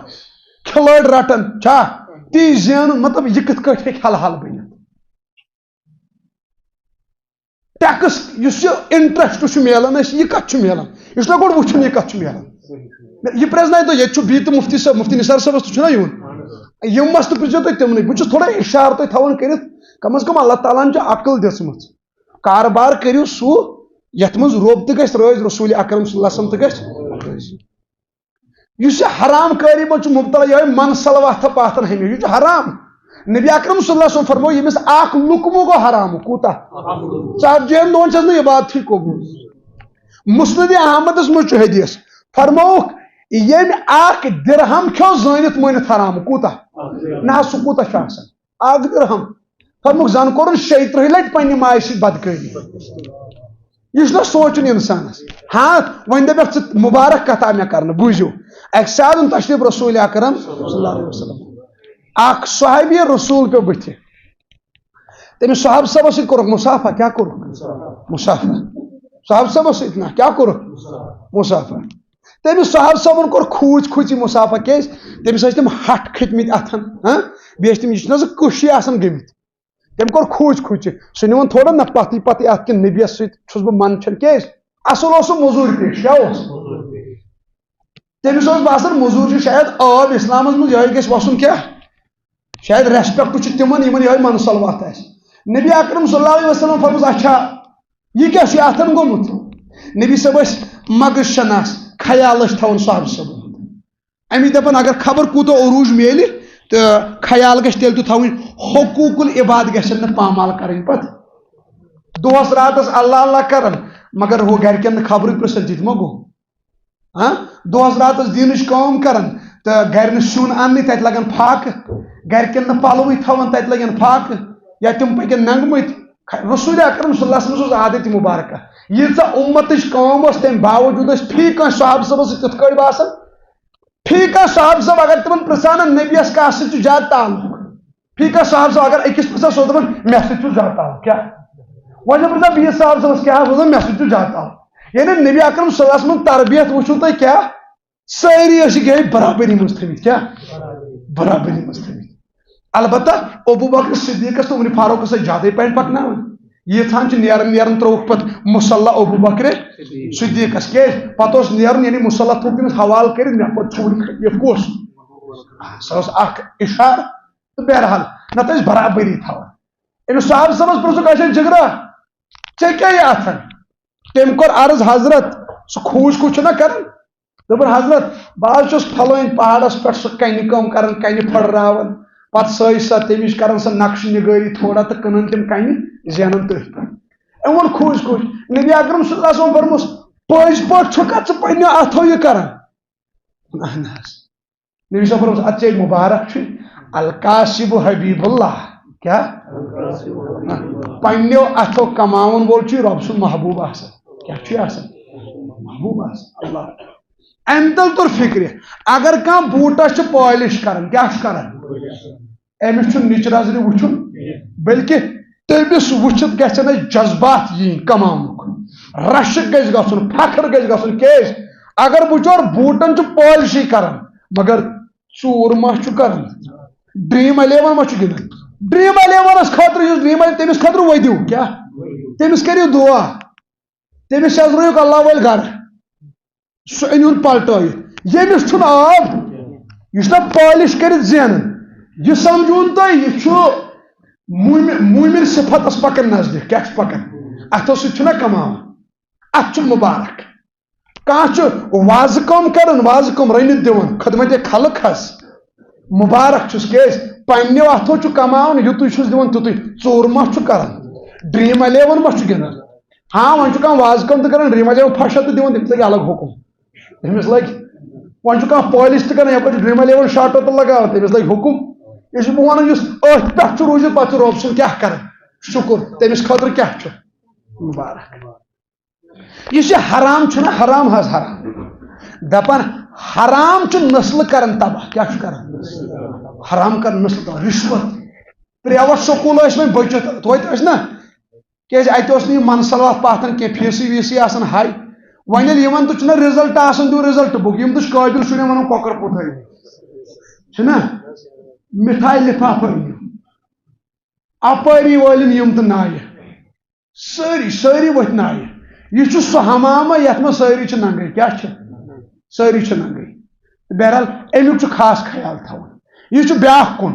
کھلٲڑۍ رٹان چھا تی زینُن مطلب یہِ کِتھ کٲٹھۍ ہیٚکہِ حل حل بٔنِتھ. ٹیکس یُس یہِ انٹرسٹ چھُ ملان اَسہِ یہِ کتھ چھُ ملان یہِ چھُنہ گۄڈٕ وٕچھُن یہِ کتھ چھُ ملان یہِ پرٛزنایہِ تُہۍ ییٚتہِ چھُ بیٚیہِ تہِ مفتی صٲب مفتی نثار صٲبس تہِ چھُنہ یُن یِمس تہِ پرٛژھزیو تُہۍ تِمنٕے بہٕ چھُس تھوڑا اِشارٕ تۄہہِ تھاوان کٔرِتھ کم از کم اللہ تعالیٰ ہن چھِ عقل دِژمٕژ کاربار کٔرِو سُہ یتھ منٛز رۄب تہِ گژھِ رٲضۍ رسول اکرم صلی اللہ علیہ وسلم تہِ گژھِ رٲضۍ. یُس یہِ حرام کٲری منٛز چھُ مبتلا یِہوٚے من سلواتھا پاتھن ہمیشہِ یہِ چھُ حرام. نبی اکرم صلی اللہ علیہ وسلم فرمو ییٚمِس اکھ لُقمہٕ گوٚو حرام کوٗتاہ 40 دۄہن چھس نہٕ عبادتھٕے قبوٗل. مسند احمدس منٛز چھُ حدیث فرمووُکھ ییٚمۍ اکھ درہم کھیوٚو زٲنِتھ مٲنِتھ حرام کوٗتاہ نہ حظ سُہ کوٗتاہ چھُ آسان اکھ درہم فرمووُکھ زن کوٚرُن 36 لٹہِ پننہِ ماجہِ سۭتۍ بدکٲری. یہ چھُنہ سونچُن انسانس ہاں وۄنۍ دپکھ ژٕ مبارک کتھ آو مےٚ کرنہٕ بوٗزِو اکہِ ساتہٕ اوٚن تشریف رسول اکرم صلی اللہ علیہ وسلم اکھ صحابی رسول پیو بٕتھِ تٔمِس صحاب صٲبس سۭتۍ کوٚرُکھ مُصافہ کیٛاہ کوٚرُکھ مُصافہ صحاب صٲبس سۭتۍ نہ کیٛاہ کوٚرُکھ مُصافہ تٔمِس صحاب صٲبن کوٚر کھوٗژۍ کھوٗژی مُصافہ کیٛازِ تٔمِس ٲسۍ تِم ہٹھ کھٔتمٕتۍ اتھن بیٚیہِ ٲسۍ تِم یہِ چھِنہ سُہ کٔشی آسان گٔمٕتۍ تٔمۍ کوٚر کھوٗژۍ کھوٗژِ سُہ نِوان تھوڑا نہ پتھٕے پتھٕے اتھ کِنۍ نبیس سۭتۍ چھُس بہٕ منٛدچھان کیٛازِ اصل اوس سُہ موٚزوٗرۍ پیش کیٛاہ اوس تٔمِس اوس باسان موٚزوٗرۍ چھُ شاید آب اسلامس منٛز یِہوٚے گژھِ وسُن کیٛاہ شاید ریسپیکٹ چھُ تِمن یِمن یِہوٚے منسلوات آسہِ. نبی اکرم صلی اللہ علیہ وسلم فرموس اچھا یہِ کیٛاہ چھُ یہِ اتھن گوٚمُت نبی صٲب ٲسۍ مغز شناس خیال ٲسۍ تھاوان صحابہٕ صٲبن امی دپان اگر خبر کوٗتاہ عروٗج میلہِ تہٕ خیال گژھِ تیٚلہِ تہِ تھاوٕنۍ حقوٗق العباد گژھن نہٕ پامال کرٕنۍ پتہٕ دۄہس راتس اللہ اللہ کران مگر ہُہ گرِکٮ۪ن نہٕ خبرٕے پرژھان تہِ ما گوٚو دۄہس راتس دیٖنٕچ کٲم کران تہٕ گرِ نہٕ سیُن اننٕے تتہِ لگان فاقہٕ گرِکٮ۪ن نہٕ پلوٕے تھاوان تتہِ لگن فاقہٕ یا تِم پٔکن ننٛگمٕتۍ رسول اکرم صلی اللہ علیہ وسلم اوس عادت مبارکہ ییٖژاہ اُمتٕچ کٲم ٲس تمہِ باوجوٗد ٲسۍ فی کانٛہہ صحابہٕ صٲبس سۭتۍ تِتھ کٲٹھۍ باسان فی کانٛہہ صحابہٕ صٲب اگر تِمن پرژھان نبیس کتھ سۭتۍ چھُ زیادٕ تعلق فی کانٛہہ صحابہٕ صٲب اگر أکِس پرژھان سُہ اوس دپان مےٚ سۭتۍ چھُ زیادٕ تعلق کیٛاہ وۄنۍ پرژھان بیٚیِس صحابہٕ صٲبس کیٛاہ اوس دپان مےٚ سۭتۍ چھُ زیادٕ تعلق یعنی نبی اکرم صلی اللہ علیہ وسلم تربیت وٕچھِو تُہۍ کیٛاہ سٲری ٲسۍ گٔے برابری منٛز تھٲمٕتۍ کیٛاہ برابری منٛز تھٲمٕتۍ. البتہ ابوٗ بکر صدیٖقس تہٕ عمر فاروقس ٲسۍ زیادٕے پہن پکناوان ییٖژہن چھِ نیران ترٛووُکھ پتہٕ مُصلح ابوٗ بکرِ صدیٖقس کیٛازِ پتہٕ اوس نیرُن یعنی مُصلح تھوٚو تٔمِس حوالہٕ کٔرِتھ مےٚ پتہٕ چھوٚل یہِ کُس سۄ ٲس اکھ اِشارٕ تہٕ بہرحال نتہٕ ٲسۍ برابری تھاوان. أمِس صحابہٕ صٲبس پرٛژھُکھ اچھا جگرا ژےٚ کیٛاہ یہِ اتھن تٔمۍ کوٚر عرض حضرت سہ کھوج کچھ نا کران دپان حضرت بہت چھس پھلٲنۍ پہاڑس پٮ۪ٹھ سہ کنہِ کٲم کران کنہِ پھڑراوان پتہٕ سۄے سۄ تمِچ کران سۄ نقشہٕ نگٲری تھوڑا تہٕ کٕنان تِم کنہِ زینان تٔتھۍ پٮ۪ٹھ أمۍ ووٚن کھوج کھوج نبی اکرم صلی اللہ علیہ وسلم فرموس پٔزۍ پٲٹھۍ چھُکھا ژٕ پننیو اتھو یہِ کران اہن حظ نبی صاحب فرموس اتھ ژےٚ مبارک چھُے القاسب حبیب اللہ کیا پننیو اتھو کماون وول چھُے رۄب سُنٛد محبوب آسان کیا چھُے آسان محبوب آسان اللہ امہِ تل تور فکرِ اگر کانٛہہ بوٗٹس چھُ پٲلِش کران کیٛاہ چھُ کران أمِس چھُنہٕ نِچ نظرِ وٕچھُن بلکہِ تٔمِس وٕچھِتھ گژھن اَسہِ جذبات یِنۍ کماونُک رشک گژھِ گژھُن فخر گژھِ گژھُن کیٛازِ اگر بچور بوٗٹن چھُ پٲلشی کران مگر ژوٗر ما چھُ کران ڈرٛیٖم 11 ما چھُ گِنٛدان ڈرٛیٖم 11 خٲطرٕ یُس ڈرٛیٖم تٔمِس خٲطرٕ ؤدِو کیٛاہ تٔمِس کٔرِو دُعا تٔمِس شیٚزرٲیُکھ اللہ وٲلۍ گرٕ سُہ أنۍہُن پلٹٲیِتھ ییٚمِس چھُنہٕ آب یہِ چھُنہ پٲلِش کٔرِتھ زینان یہِ سمجھوُن تُہۍ یہِ چھُ موٗمِن صفتس پکان نزدیٖک کیٛاہ چھُ پکان اتھو سۭتۍ چھُنہ کماوان اتھ چھُ مُبارک کانٛہہ چھُ وازٕ کٲم کران وازٕ کٲم رٔنِتھ دِوان خدمت خلق حظ مُبارک چھُس کیٛازِ پننیو اتھو چھُ کماوان یُتُے چھُس دِوان تیُتُے ژوٗر ما چھُ کران ڈرٛیٖم 11 ما چھُ گِنٛدان ہاں وۄنۍ چھُ کانٛہہ وازٕ کٲم تہِ کران ڈرٛیٖم 11 پھشا تہِ دِوان تٔمِس لگہِ الگ حُکم تٔمِس لگہِ وۄنۍ چھُ کانٛہہ پٲلِش تہِ کران یپٲرۍ چھُ ڈرٛیٖم 11 شاٹو تہِ لگاوان تٔمِس لگہِ حُکم یہِ چھُس بہٕ ونان یُس أتھۍ پٮ۪ٹھ چھُ روٗزِتھ پتہٕ چھُ رۄب سُنٛد کیٛاہ کران شُکر تٔمِس خٲطرٕ کیٛاہ چھُ مُبارک یُس یہِ حرام چھُنہ حرام حظ حرام دپان حرام چھُ نسلہٕ کران تباہ کیٛاہ چھُ کران حرام کران نسلہٕ تباہ رِشوت پریویٹ سکوٗل ٲسۍ وۄنۍ بٔچِتھ توتہِ ٲسۍ نہ کیٛازِ اتہِ اوس نہٕ یہِ منسلات پاتھان کینٛہہ فیٖسٕے ویٖسٕے آسان ہاے وۄنۍ ییٚلہِ یِمن تہِ چھُنہ رِزلٹ آسان دیُن رِزلٹ بُک یِم تہِ چھِ قٲبِل شُرٮ۪ن ونان کۄکر پوٗت چھُنہ مِٹھایہِ لِفاف أنِو اپٲری وٲلِن یِم تہٕ نایہِ سٲری سٲری ؤتھۍ نایہِ یہِ چھُ سُہ ہمامہ یتھ منٛز سٲری چھِ ننگے کیٛاہ چھِ سٲری چھِ ننگے بہرحال امیُک چھُ خاص خیال تھاوُن یہِ چھُ بیاکھ کُن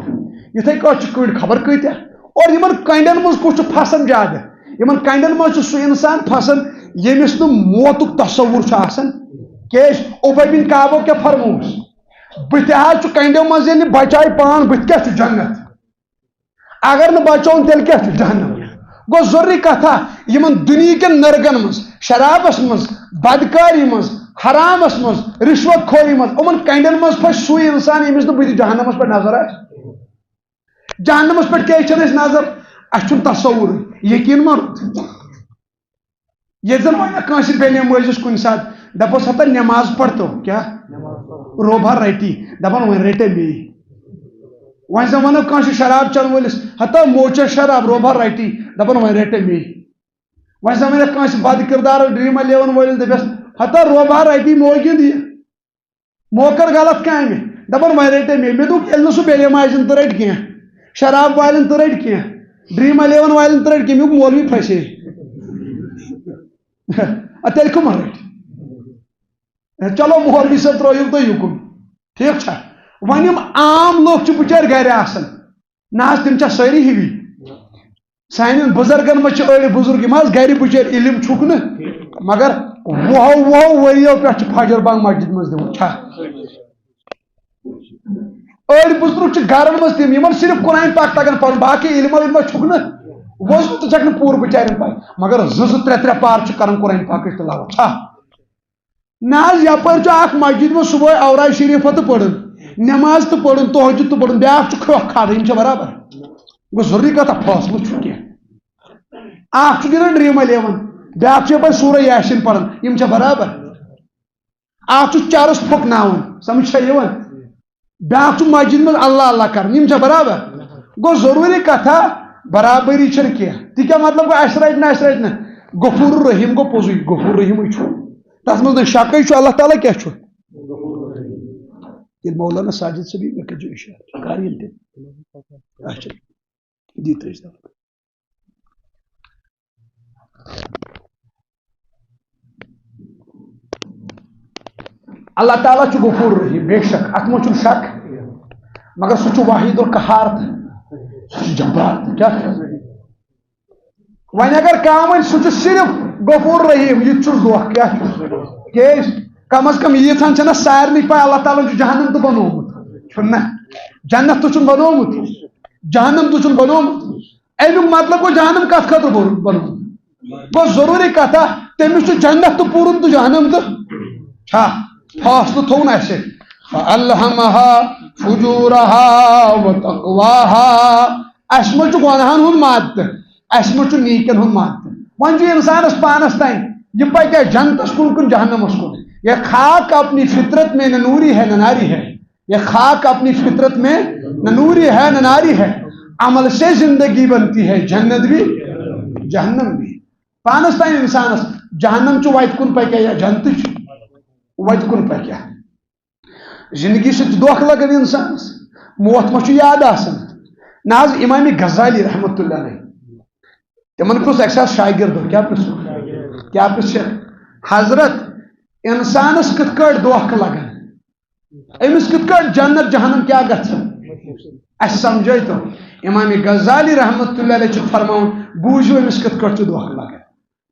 یِتھے کٲٹھۍ چھِ کٔڑۍ خبر کۭتیاہ اور یِمن کنڈٮ۪ن منٛز کُس چھُ پھسان زیادٕ یِمن کنڈٮ۪ن منٛز چھُ سُہ انسان پھسان ییٚمِس نہٕ موتُک تصوُر چھُ آسان کیٛازِ اُبے بن کعبو کیٛاہ فرمووُس بٕتھِ حظ چھُ کنڈٮ۪و منٛز ییٚلہِ بچایہِ پان بٕتھِ کیٛاہ چھُ جنت اگر نہٕ بچوُن تیٚلہِ کیٛاہ چھُ جہنم گوٚو ضروٗری کتھا یِمن دُنہیٖکٮ۪ن نرگن منٛز شرابس منٛز بدکاری منٛز حرامس منٛز رِشوت خوری منٛز یِمن کنڈٮ۪ن منٛز پھسہِ سُے انسان ییٚمِس نہٕ بٕتھِ جہنمس پٮ۪ٹھ نظر آسہِ جہنمس پٮ۪ٹھ کیٛازِ چھنہٕ اَسہِ نظر اَسہِ چھُنہٕ تصوُرٕے یقیٖن ما روٗد ییٚتہِ زن وۄنۍ کٲنٛسہِ بیٚنہِ مٲلِس کُنہِ ساتہٕ دپوس ہتا نٮ۪ماز پرتو کیٛاہ روبا رٹی دپان وۄنۍ رٹے مے وۄنۍ زن ونو کٲنٛسہِ شراب چٮ۪ن وٲلِس ہتا موچے شراب روبا رٹی دپان وۄنۍ رٹے مے وۄنۍ زن ونکھ کٲنٛسہِ بد کردار ڈرٛیٖم 11 وٲلِس دپیس ہتا روبا رٹی مو گِنٛد یہِ مو کر غلط کامہِ دپان وۄنۍ رٹے مے مےٚ دوٚپ ییٚلہِ نہٕ سُہ بیٚیہِ ماجن تہٕ رٹہِ کینٛہہ شراب والٮ۪ن تہٕ رٹہِ کینٛہہ ڈرٛیٖم 11 والٮ۪ن تہٕ رٹہِ کینٛہہ میٛوٗک مولوی پھسے تیٚلہِ کٕمن رٹہِ چلو مولوی صٲب ترٲیِو تُہۍ یُکُن ٹھیٖک چھا وۄنۍ یِم عام لُکھ چھِ بِچٲرۍ گرِ آسان نہ حظ تِم چھا سٲری ہِوی سانٮ۪ن بُزرگن منٛز چھِ أڑۍ بُزرگ یِم حظ گرِ بِچٲرۍ علم چھُکھ نہٕ مگر وُہو ؤرۍیو پٮ۪ٹھ چھِ فجر بنٛگ مسجد منٛز دِوان چھا أڑۍ بُزرگ چھِ گرن منٛز تِم یِمن صرف قرآن پاک تگان پرُن باقٕے علما چھُکھ نہٕ وۄزُم تہِ چھکھ نہٕ پوٗرٕ بِچارٮ۪ن پاے مگر 2-3 پار چھِ کران قرآن پاکٕچ تلاوت چھا نہ حظ یپٲرۍ چھُ اکھ مسجد منٛز صبحٲے اوراد شریٖفہ تہٕ پران نٮ۪ماز تہٕ پران تہجد تہٕ پران بیاکھ چھُ کھرٛوکھ کھالان یِم چھا برابر گوٚو ضروٗری کتھا فٲصلہٕ چھُ کینٛہہ اکھ چھُ گِنٛدان ڈرٛیٖم 11 بیاکھ چھُ یپٲرۍ سورہ یاسین پران یِم چھا برابر اکھ چھُ چرس پھۄکناوان سمجھ چھا یِوان بیاکھ چھُ مسجد منٛز اللہ اللہ کران یِم چھا برابر گوٚو ضروٗری کتھا برابری چھنہٕ کینٛہہ تہِ کیٛاہ مطلب گوٚو اَسہِ رٹہِ نہٕ غفور رحیٖم گوٚو پوٚزُے غفور رحیٖمٕے چھُ تتھ منٛز نہٕ شکٕے چھُ اللہ تعالیٰ کیٛاہ چھُ ییٚلہِ مولانا ساجد صٲبی مےٚ کٔرۍزیو اِشارٕ کر ییٚلہِ تہِ اچھا دی ترٛٲیِس دَوا اللہ تعالیٰ چھُ غفور رحیٖم بے شک اتھ منٛز چھُنہٕ شک مگر سُہ چھُ واحد القہار تہٕ سُہ چھُ جبار تہٕ کیٛاہ ون اگر کم سہ صرف غفور رحیم یہ دھوکہ کیا کیس کم از کم ییژن چھنا سارنی پاے اللہ تعالیٰ جہنم تو بنومت چھنا جنت تو بنومت جہنم تو بنومت امیک مطلب گو جہنم کت خاطر بنومت گو ضروری کتھا تمس جنت تو پورن تو جہنم تو چھا فاصلہ تھون اسے فَأَلْهَمَهَا فُجُورَهَا وَتَقْوَاهَا اس مجھ گناہن ہن مادت اس مجھ نیکن ہن مادت ون انسانس پانس تین یہ پکہ جنتس کن جہنمس کن یہ خاک اپنی فطرت میں نہ نوری ہے نہ ناری ہے یہ خاک اپنی فطرت میں نہ نوری ہے نہ ناری ہے عمل سے زندگی بنتی ہے جنت بھی جہنم بھی پانس تین انسانس جہنم وت کن پکہ یا جنت وت کن پکہ زندگی سے دھوکہ لگن انسانس موت ما یاد آسان نا امام غزالی رحمۃ اللہ علیہ تمن پرس اکہ سات شاگردو کیا پرس حضرت انسانس کت کٹ دھوکہ لگان امس کت کٹ جنت جہنم کیا گھن اس سمجھے تو امام غزالی رحمۃ اللہ علیہ فرماؤن بوجو امس کت کٹ دھوکہ لگان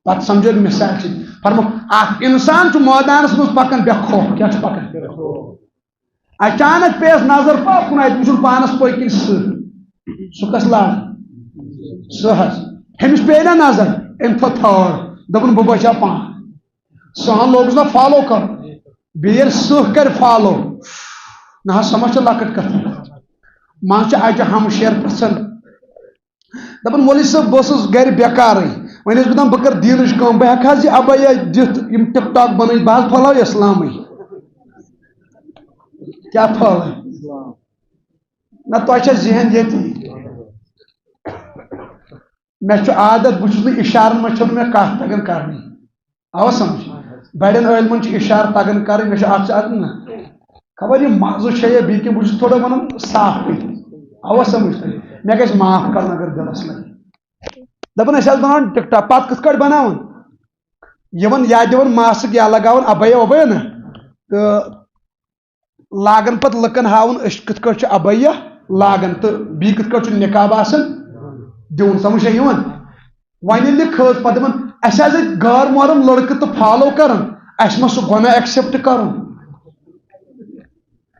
پتہ سمجھو مثال فرمو اخ انسان میدانس مز پکان بے خوف کیا پکان اچانک پیس نظر پاکن ات وچن پانس پکن سہ کس لاڑ سہس ہمس پے نا نظر ام تھو تھوڑ دپن بہ بچا پان سہن لوگس نا فالو کر بیل سہ کر فالو نہ سمجھ لکٹ کتھ مان اجہ ہمشیر پرسن دپن مولوی صاحب بہس گر بیکار ون بہ بہ کر دینچ کم بہ ہیکہ یہ ابیا دت ٹک ٹاک بنائت بہ پھہلاو اسلام کیا پھل نہ تہ ذہن یہ مے عادت بہت اشارن مجھ مے کت تگان کرنی آو سمجھ بڑن علمن اشارہ تگان کریں مے عادت نا خبر یہ مزہ یا بیٚیہِ کینٛہہ بہت تھوڑا ونان صاف پہ آو سمجھ مے گژھِ معاف کرن اگر دلس لگی دپان أسۍ بناوان ٹک ٹاک پتہٕ کِتھ کٲٹھۍ بناوان یِوان یا دِوان ماسک یا لگاوان ابیا وبیا نا تو لاگن پتہ لکن ہاون کت کٹ ابیا لاگن تو بی کت کٹ نقاب آسان دون سمجھ یوان ون یل کھز پتہ دپان اس غیر محرم لڑکہ تو فالو کران اس ما سہ گناہ ایکسپٹ کرن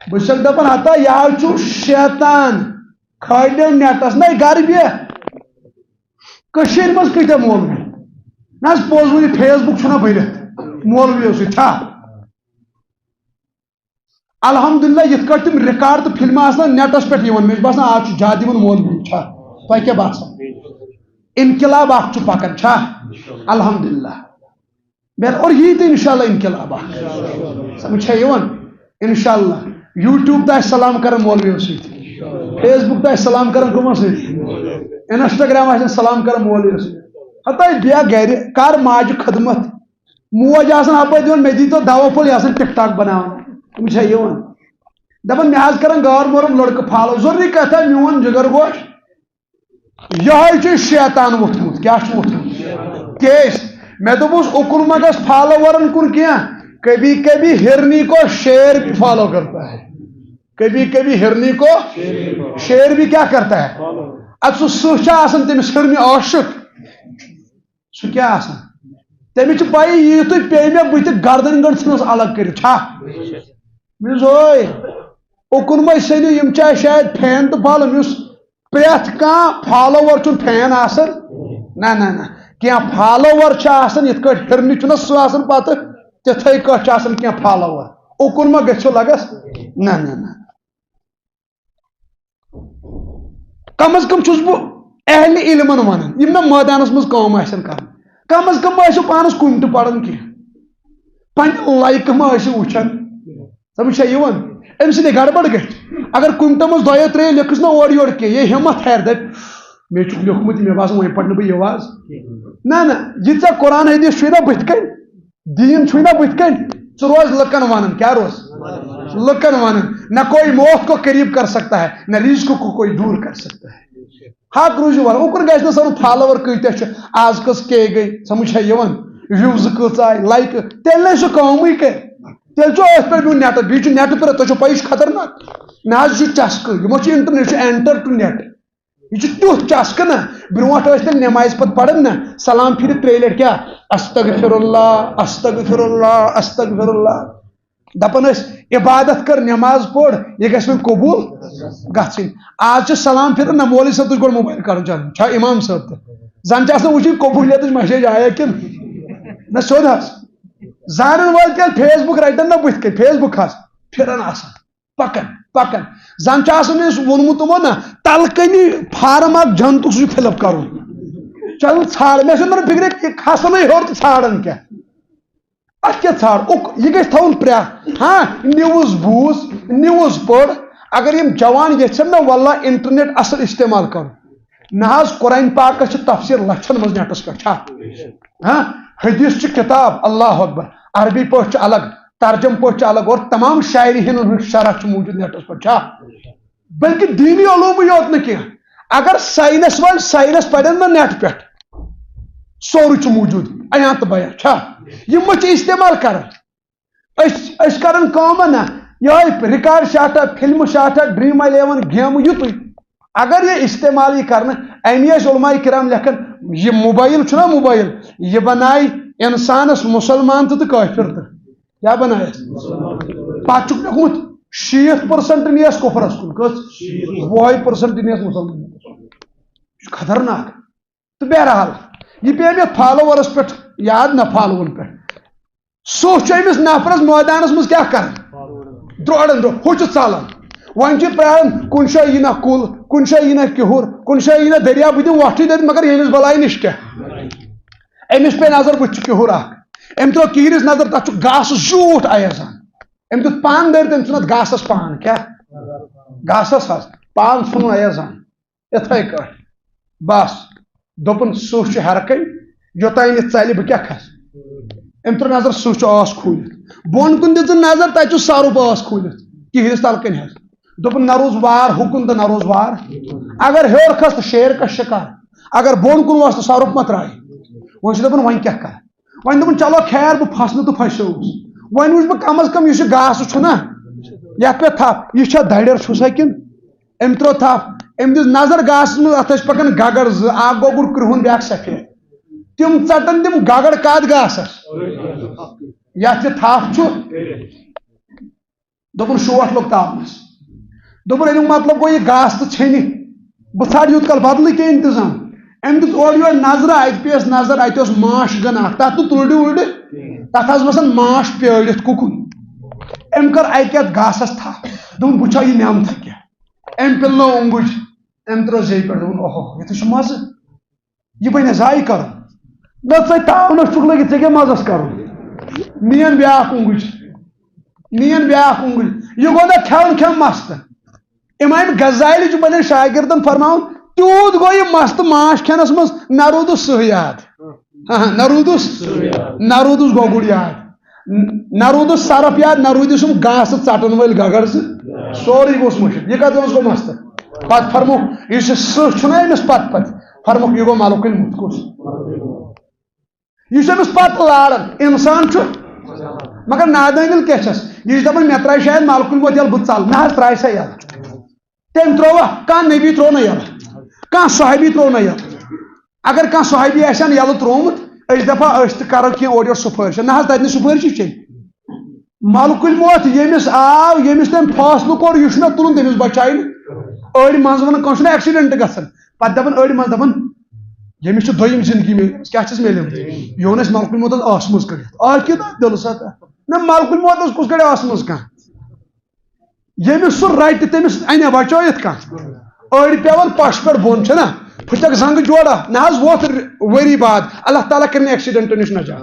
بس دپان ہتا یہ شیطان کھڑ نیٹس نا گھر بیہ مز کتیا مولوی نا پوز ون فیس بک چھنا بھرت مولوی سا الحمدللہ یت کٹ تم ریکارڈ تو فلم آسان نیٹس پہ مجھے باسان آج زیادہ مولوی تہ کیا باسان انقلاب اخ پکان چھا الحمدللہ اور یہ تو انشاءاللہ انقلاب اخ سمجھ انشاءاللہ یوٹیوب تہ سلام کران مولویو ست فیس بک تہ سلام کران کمو ست انسٹاگرام سلام کران مولویو ست ہتا بیا گھر کر ماج خدمت موج آسان اپے دِوان مے دی تو دوا پھول یہ ٹک ٹاک بناوان تم دپان مے کران غیر محرم لڑکہ فالو ضروری کتھا میون جگر گوش یہ شیطان وتھمت کیا وتھمت کیس مے دوپس اکن ما گژھ فالوورن کن کی کبھی کبھی ہرنی کو شیر بھی فالو کرتا ہے کبھی کبھی ہرنی کو شیر بھی کیا کرتا ہے اب سہ تمس ہرنی عاشق سہ کیا تمس پائی یہ تو پے مے بت گردن گنڈ ثنس الگ کر اکن ما سنو یم شاید فین تو فالو اس پریت کان فالوور چھ فین آسان نا کی فالوور یت کٹ ہرنی چھ سہ پتہ تتھے کٹ کی فالوور اکن ما گھو لگس نا کم از کم چھس بہ اہل علمن ونان یم نا میدانس مز کام آسن کران کم از کم ما پانس کن تہ پران کی پنہ لائک ما وچان سمجھ ام سب گڑبڑ گھر اگر کنٹو مز دو ترے لکھس نا اور یور کی یہ ہمت ہیر دپ مے لیوکھمت مے باسان وی پڑھ بہ یہ نا یہ قرآن حدیث چھ نا بت کن دین چھ نا بت کن ث روز لکن ونان کیا روز لکن ونان نہ کوئی موت کو قریب کر سکتا ہے نہ رزق کو کوئی دور کر سکتا ہے حق روزی ون اوکن گھس نا سر فالوور کتیا آز کس کے گئی سمجھ ویوز کچھ آئی لائک تیل نہیں سہ کمی کر تیل ات پہ نیٹ بیچ نیٹ پہ تھی پی خطرناک نا چسکہ یہ انٹرنیٹ اینٹر ٹو نیٹ یہ تیوت چسکہ نا برونٹ تیل نماز پتہ پڑھن نا سلام پھر 3 لٹ کیا استغفر اللہ استغفر اللہ استغفر اللہ دپان عبادت کر نماز پڑھ یہ گھس وۄنۍ قبول گژھٕنۍ آج سلام پھر نا مولوی صٲب گۄڈٕ موبایل کرُن چلان چھا امام صٲب تہِ زن چھِ آسان وٕچھِنۍ قبولیتٕچ مسیج آیا کِنہٕ نہ سیوٚد حظ زانن وٲلۍ تیٚلہِ فیس بُک رٹن نا بٕتھِ کَنۍ فیس بُک حظ پھران آسان پکان پکان زن چھُ آسان أسۍ ووٚنمُت تِمو نا تلکنی فارم اکھ جنتُک سُہ چھُ فِل اپ کرُن چل ژھانڈ مےٚ چھُنہٕ تران فکرِ یہِ کھسنٕے ہیوٚر تہٕ ژھانڈان کیٛاہ اتھ کیٛاہ ژھانڈ یہِ گژھِ تھاوُن پرٛٮ۪تھ ہاں نِوٕز بوٗز نِوٕز پٔر اگر یِم جوان یژھن نا واللہ انٹرنیٹ اصل استعمال کرُن نہ حظ قرآن پاکس چھِ تفسیر لچھن منٛز نیٹس پٮ۪ٹھ چھا ہاں حدیث چھِ کتاب اللہ اکبر عربی پٲٹھۍ چھِ الگ ترجم پٲٹھۍ چھِ الگ اور تمام شاعری ہُنٛد شرح چھُ موٗجوٗد نیٹس پٮ۪ٹھ چھا بلکہ دینی علومٕے یوت نہٕ کینٛہہ اگر ساینس وٲلۍ ساینس پرن نا نیٹ پٮ۪ٹھ سورُے چھُ موٗجوٗد عیاں تہٕ بیاں چھا یِم چھِ استعمال کران أسۍ کران کٲم نا یِہوے رِکاڈ شاٹا فِلمہٕ شاٹا ڈرٛیٖم 11 گیمہٕ یُتُے اگر یہ استعمال یہ کرنا امی علماء کرام لکھن یہ موبائل چھُنا موبائل یہ بنائے انسانس مسلمان تو کافر تو کیا بنائے پتہ چھُکھ لیوٚکھمُت 60% نیس کفرس کن کٔژ 20% نیس مسلمان خطرناک تو بہرحال یہ پے مےٚ فالوورس پہ یاد نہ فالوون پہ سُہ چھُ أمِس نفرس مٲدانس منٛز کیٛاہ کران درٛوڑان ہُہ چھُ ژلان وۄنۍ چھِ پرٛاران کُنہِ جایہِ یی نہ کُل کُنہِ جایہِ یی نہ کِہُر کُنہِ جایہِ یی نہ دریا بہٕ دِمہٕ وۄٹھٕے دٔرِتھ مگر ییٚمِس بلاے نِش کیٛاہ أمِس پے نظر بٕتھِ چھُ کِہُر اکھ أمۍ ترٛوو کِہرِس نظر تتھ چھُ گاسہٕ زیوٗٹھ ایزان أمۍ دیُت پان دٲرِتھ أمۍ ژھُن اتھ گاسس پان کیٛاہ گاسس حظ پان ژھُنُن ایزان یِتھٕے کٲٹھۍ بس دوٚپُن سُہ چھُ ہیرٕ کَنۍ یوٚتانۍ یہِ ژلہِ بہٕ کیٛاہ کھسہٕ أمۍ ترٛوو نظر سُہ چھُ ٲس کھوٗلِتھ بۄن کُن دِژٕن نظر تتہِ چھُ سرُپ ٲس کھوٗلِتھ کِہرِس تلہٕ حظ دوٚپُن نہ روٗز وار ہُکُن تہٕ نہ روٗز وار اگر ہیوٚر کھس تہٕ شیر کا شِکار اگر بۄن کُن اوس تہٕ سرُپ ما ترٛایہِ وۄنۍ چھُ دَپان وۄنۍ کیٛاہ کرٕ وۄنۍ دوٚپُن چلو خیر بہٕ پھسنہٕ تہٕ پھسیووُس وۄنۍ وٕچھ بہٕ کم از کم یُس یہِ گاسہٕ چھُ نا یتھ پٮ۪ٹھ تھپھ یہِ چھا دریر چھُسا کِنہٕ أمۍ ترٛوو تھپھ أمۍ دِژ نظر گاسس منٛز اتھ ٲسۍ پکان گگر زٕ اکھ گوٚگُر کرٛہُن بیٛاکھ سفید تِم ژٹان تِم گگر کتھ گاسس یتھ یہِ تھپھ چھُ دوٚپُن شوٹھ لوٚگ تاپنس دوٚپُن امیُک مطلب گوٚو یہِ گاسہٕ تہٕ ژھیٚنہِ بہٕ ژھانڈٕ یوٗت کال بدلٕے کینٛہہ انتظام أمۍ دیُت اورٕ یورٕ نظرا اَتہِ پیٚیَس نظر اَتہِ اوس ماش گن اکھ تتھ نہٕ تُلڈِ وُلڈِ تتھ حظ وسان ماش پیٲرِتھ کُکُن أمۍ کٔر اَکہِ یتھ گاسس تھپھ دوٚپُن بہٕ چھا یہِ نعمتھا کیٛاہ أمۍ پِلنٲو اوٚنٛگُج أمۍ ترٛٲو زیٚیہِ پٮ۪ٹھ دوٚپُن اوہو یتھ چھُ مزٕ یہِ بنہِ ضایہِ کرُن نہ ژٕ تاونس چھُکھ لٔگِتھ ژےٚ کیٛاہ مزس کرُن نِیَن بیٛاکھ اوٚنٛگُج نِیَن بیٛاکھ اوٚنٛگُج یہِ گوٚو نہ کھٮ۪وان کھٮ۪وان مستہٕ امام غزالی چھُ پنٕنٮ۪ن شاگردن فرماوان تیوٗت گوٚو یہِ مستہٕ ماش کھٮ۪نس منٛز نہ روٗدُس سٕہ یاد نہ روٗدُس گۄگُر یاد نہ روٗدُس سرف یاد نہ روٗدِس یِم گاسہٕ ژٹن وٲلۍ گگر زٕ سورُے گوٚوس مٔشِتھ یہِ کتھ گوٚو مستہٕ پتہٕ فرموکھ یُس یہِ سٕہ چھُنہ أمِس پتہٕ فرموکھ یہِ گوٚو ملکُل مُتکُس یہِ چھُ أمِس پتہٕ لاران انسان چھُ مگر نادٲنِل کیٛاہ چھس یہِ چھُ دپان مےٚ ترٛایہِ شاید ملکُل موت ییٚلہِ بہٕ ژلہٕ نہ حظ ترٛایہِ سا یلہٕ تٔمۍ ترٛووا کانٛہہ نبی ترٛوو نہٕ یلہٕ کانٛہہ صحابی ترٛوو نہٕ یلہٕ اگر کانٛہہ صحابی آسہِ ہن یلہٕ ترٛوومُت أسۍ دپہو أسۍ تہِ کرو کینٛہہ اورٕ یورٕ سُفٲرِش نہ حظ تتہِ نہٕ سُفٲرِشی چیٚنۍ ملکُل موت ییٚمِس آو ییٚمِس تٔمۍ فٲصلہٕ کوٚر یہِ چھُ مےٚ تُلُن تٔمِس بچایہِ نہٕ أڑۍ منٛزٕ ونان کٲنٛسہِ چھُنہ ایکسیڈنٹ گژھان پتہٕ دپان أڑۍ منٛزٕ دپان ییٚمِس چھِ دوٚیِم زندگی میلمٕژ کیٛاہ چھس میلمٕژ یہِ اوٚن اَسہِ ملکُل موتس ٲسہٕ منٛز کٔڑِتھ کیٛاہ دِلہٕ سا نہ ملکُل موتس کُس کڑِ ٲسہٕ منٛز کانٛہہ ییٚمِس سُہ رٹہِ تٔمِس اَنیا بچٲیِتھ کانٛہہ أڑۍ پیٚوان پش پٮ۪ٹھ بۄن چھُنہ پھٕٹکھ زنٛگہٕ جوڑا نہ حظ ووت ؤری بعد اللہ تعالیٰ کٔرِنۍ ایکسیڈنٹ نِش نجات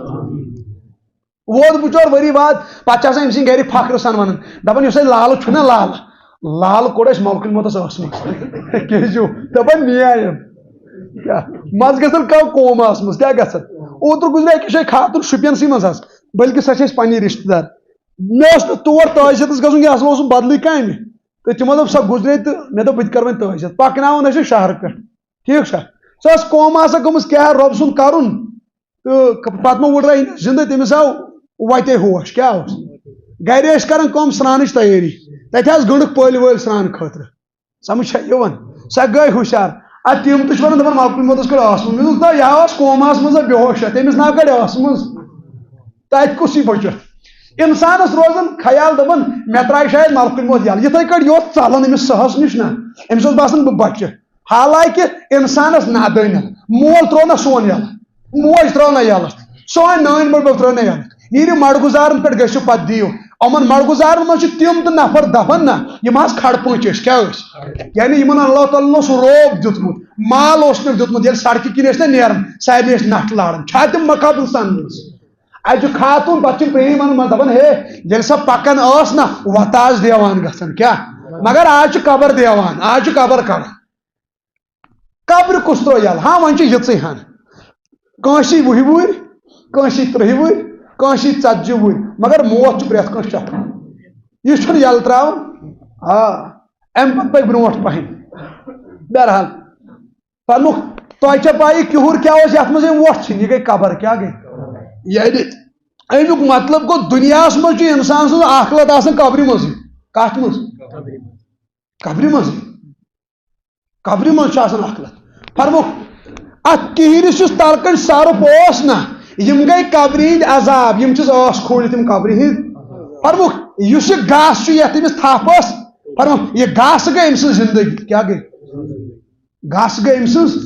ووت بچور ؤری بعد پتہٕ چھِ آسان أمۍ سٕنٛدۍ گرِ فخرٕ سان ونان دپان یُس اَسہِ لالہٕ چھُنہ لالہٕ کوٚڑ اَسہِ ملکُل موتس ٲسہٕ منٛز کیٛازِ دپان نیایم مزٕ گژھان کم قوم آسہٕ منٛز کیٛاہ گژھان اوترٕ گُزرے أکِس جایہِ خاتون شُپینسٕے منٛز حظ بلکہِ سۄ چھِ اَسہِ پننی رشتہٕ دار مےٚ اوس نہٕ تور تعزیتس گژھُن کینٛہہ اصل اوسُم بدلٕے کامہِ تہٕ تِمو دوٚپ سۄ گُزرے تہٕ مےٚ دوٚپ بہٕ تہِ کرٕ وۄنۍ تعزیت پکناوان ٲسۍ شہرٕ پٮ۪ٹھ ٹھیٖک چھا سۄ ٲس قوم آسان گٔمٕژ کیٛاہ رۄب سُنٛد کرُن تہٕ پتہٕ ما وُڈراے زندٕ تٔمِس آو وتے ہوش کیٛاہ اوس گرِ ٲسۍ کران کٲم سرٛانٕچ تیٲری تتہِ حظ گٔنڈٕکھ پٔلۍ وٲلۍ سرٛان خٲطرٕ سمجھ چھا یِوان سۄ گٔے ہُشار تم تہ ونان دپان ملکہ الموتس کڑ آسمس مےٚ دوٚپ یہ قومس مز بےہوش تٔمِس نا کڑ آسمس تتہِ کُس یی بٔچِتھ انسانس روزان خیال دپان مےٚ ترٛایہِ شاید ملکہ الموت یلہٕ یِتھے کٔٹھۍ یہِ اوس ژلان أمِس سہس نِش نا أمِس اوس باسان بہٕ بچہِ حالانکہ انسانس نادٲنی مول ترٛوو نا سون یلہٕ موج ترٛٲو نا یلہٕ سٲنۍ نانۍ بٔڈبب ترٛٲو نا یلہٕ نیٖرِو مڑگُزارن پٮ۪ٹھ گٔژھِو پتہٕ دِیِو یِمن مڑگُزارن منٛز چھِ تِم تہِ نفر دپان نا یِم حظ کھڑپٲنچ ٲسۍ کیٛاہ ٲسۍ یعنی یِمن اللہ تعالیٰ اوس روب دیُتمُت مال اوس نہٕ دیُتمُت ییٚلہِ سڑکہِ کِنۍ ٲسۍ نا نیران سارنٕے ٲسۍ نٹھ لاران چھا تِم قبرستان منٛز اتہِ چھُ خاتوٗن پتہٕ چھِ پرٛٲنۍ ونان دپان ہے ییٚلہِ سۄ پکان ٲس نا وتاز دیوان گژھان کیٛاہ مگر آز چھُ قبر دیوان آز چھُ قبر کڑان قبر کُس ترٛوو یلہٕ ہاں وۄنۍ چھِ یِژٕے ہن کٲنٛسی 20 وُہٕرۍ کٲنٛسی 30 وُہٕرۍ کٲنٛسی 40 وُہٕرۍ مگر موت چھُ پرٛٮ۪تھ کٲنٛسہِ چپان یہِ چھُنہٕ یلہٕ ترٛاوان امہِ پتہٕ پٔکۍ برونٛٹھ پہن بہرحال فرمُکھ تۄہہِ چھا پایی کِہُر کیٛاہ اوس یتھ منٛز أمۍ وۄٹھ ژھٕنۍ یہِ گٔے قبر کیٛاہ گٔے یعنی امیُک مطلب گوٚو دُنیاہس منٛز چھُ انسان سٕنٛز آخرت آسان قبرِ منٛزٕے کتھ منٛز قبرِ منٛزٕے قبرِ منٛز چھُ آسان آخرت فرمُکھ اتھ کِہرِس یُس تلکن سرُف اوس نا یم گٔے قبرِ ہٕنٛدۍ عذاب یم چھِس ٲس کھوٗلِتھ یم قبرِ ہٕنٛدۍ فرمُکھ یُس یہِ گاسہٕ چھُ یتھ أمِس تھپھ ٲس فرمُکھ یہِ گاسہٕ گٔے أمۍ سٕنٛز زندگی کیٛاہ گٔے گاسہٕ گٔے أمۍ سٕنٛز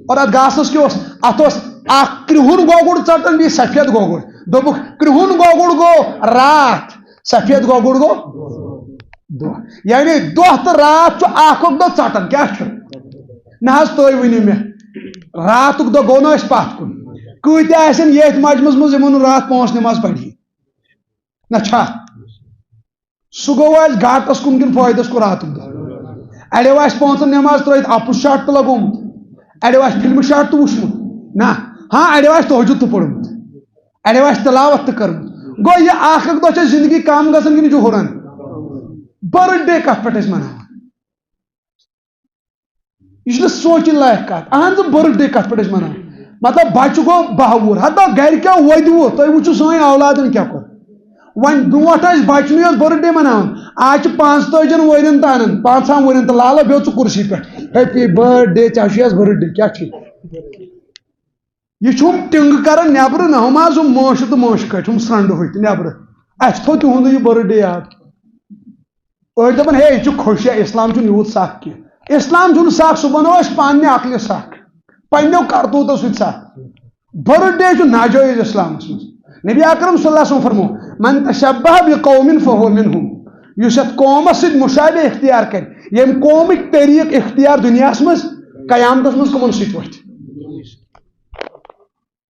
اور اتھ گاسس کیٛاہ اوس اتھ اوس اکھ کرٛہُن گوگُر ژٹان بیٚیہِ سفید گوگُر دوٚپُکھ کرٛہُن گوگُر گوٚو راتھ سفید گوگُر گوٚو دۄہ یعنی دۄہ تہٕ راتھ چھُ اکھ اکھ دۄہ ژٹان کیٛاہ چھُ نہ حظ تُہۍ ؤنِو مےٚ راتُک دۄہ گوٚو نہٕ أسۍ پتھ کُن کۭتیاہ آسن ییٚتھۍ مجمس منٛز یِمو نہٕ راتھ 5 نٮ۪ماز پڑی نہ چھا سُہ گوٚو اَسہِ گاٹس کُن کِنہٕ فٲیدس کُن راتُک دۄہ اڑیو آسہِ 5 نٮ۪ماز ترٲیِتھ اپُز شاٹ تہِ لگومُت اڑیو آسہِ فِلمہٕ شاٹ تہِ وٕچھمُت نہ ہاں اڑیو آسہِ تہجُد تہِ پوٚرمُت اڑیو آسہِ تلاوت تہِ کٔرمٕژ گوٚو یہِ اکھ اکھ دۄہ چھےٚ زندگی کم گژھان کِنہٕ یہِ چھُ ہُران برتھ ڈے کتھ پٮ۪ٹھ أسۍ مناوان یہ سوچن لائق کت اہن برتھ ڈے کت پہ منانا مطلب بچہ گو 12 وُہُر ہتا گر کیا ودو تھی وچو سن اولادن کیا کور ون برونٹ بچن یوت برتھ ڈے مناوان آج 45 ورین تو انان 5 ورین تو لالا بہت کرسی پہ ہیپی برتھ ڈے ٹھیک برتھ ڈے کیا یہ ٹنگ کران نبر نا ہم آج ماشہ تو ماشہ کٹ ہم سرنڈ ہوت نبر اس تھو تہد یہ برتھ ڈے یاد أڑۍ دپان ہے یہ خوشی اسلام یوت سخ کی اسلام چھُنہٕ سخ سُہ بنو أسۍ پننہِ عقلہِ سخ پننیو کرتوٗتو سۭتۍ سخ برتھ ڈے چھُ ناجٲیز اسلامس منٛز نبی اکرم صلی اللہ علیہ وسلم فرمو من تشبہ بقوم فہو منہم یُس یتھ قومس سۭتۍ مشابہ اختیار کرِ ییٚمہِ قومٕکۍ طریٖقہٕ اختیار دُنیاہس منٛز قیامتس منٛز کٕمن سۭتۍ وتھِ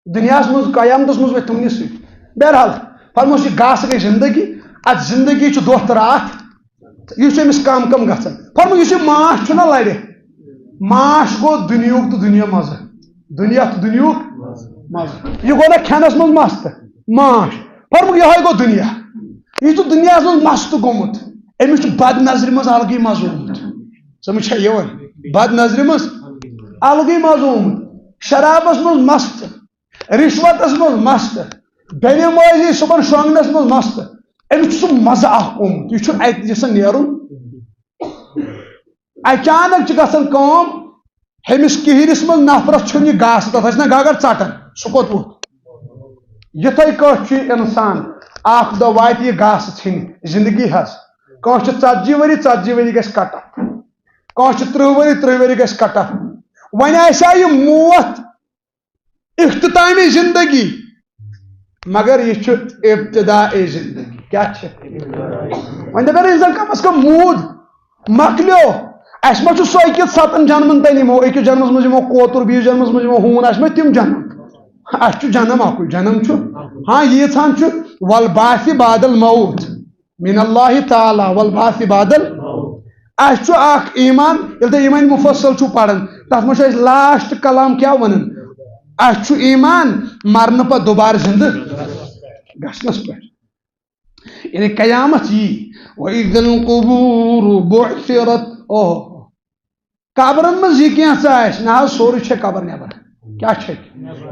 دُنیاہس منٛز قیامتس منٛز وتھِ تِمنٕے سۭتۍ بہرحال فرموس یہِ گاسہٕ گٔے زندگی اتھ زندگی چھُ دۄہ تہٕ راتھ یہ أمس کم کم گژھان فرمو اس ماش چھُنہ لڑِ ماش گو دُنیُک تو دُنیا مزٕ دُنیا تو دُنیُک مزٕ یہ گو نا کھٮ۪نس منٛز مست ماش فرمو یہے گو دُنیا یہ چھُ دُنیاہس منٛز مست گوٚمُت أمِس چھُ بد نظرِ منٛز الگٕے مزٕ آمُت سمجھ چھا یِوان بد نظرِ منٛز الگٕے مزٕ آمُت شرابس منٛز مست رشوتس منٛز مست بےٚنمٲزی صبحن شۄنٛگنس منٛز مست أمِس چھُ سُہ مزٕ اکھ آمُت یہِ چھُ اتہِ یژھان نیرُن اچانک چھِ گژھان کٲم ہیٚمِس کِہرِس منٛز نفرس چھُنہٕ یہِ گاسہٕ تتھ ٲسۍ نا گگر ژٹان سُہ کوٚت ووٚتھ یِتھے کٲٹھۍ چھُ انسان اکھ دۄہ واتہِ یہِ گاسہٕ ژھٕنہِ زندگی حظ کٲنٛسہِ چھِ 40 ؤری 40 ؤری گژھِ کٹ اف کٲنٛسہِ چھِ 30 ؤری 30 ؤری گژھِ کٹ اف وۄنۍ آسیا یہِ موت اختتامی زندگی مگر یہ چھُ ابتدائی زندگی کیا وۄنۍ دپان انسان کم از کم موٗد مۄکلیو اَسہِ ما چھُ سُہ أکِس 7 جنمن تانۍ یِمو أکِس جنمس منٛز یِمو کوتُر بیٚیِس جنمس منٛز یِمو ہوٗن اَسہِ ما تِم جنم اَسہِ چھُ جنم اکُے جنم چھُ ہاں ییٖژہن چھُ والبعث بعد الموت من اللہ تعالیٰ والبعث بعد اَسہِ چھُ اکھ ایمان ییٚلہِ تُہۍ ایمان مفصل چھُو پران تتھ منٛز چھُ اَسہِ لاسٹ کلام کیٛاہ ونان اَسہِ چھُ ایمان مرنہٕ پتہٕ دوبارٕ زندٕ گژھنس پٮ۪ٹھ یعنی قیامت یی وَإِذَا الْقُبُورُ بُعْثِرَتْ اوہ قبرن منٛز یہِ کینٛژھا آسہِ نہ حظ سورُے چھےٚ قبر نٮ۪بر کیٛاہ چھےٚ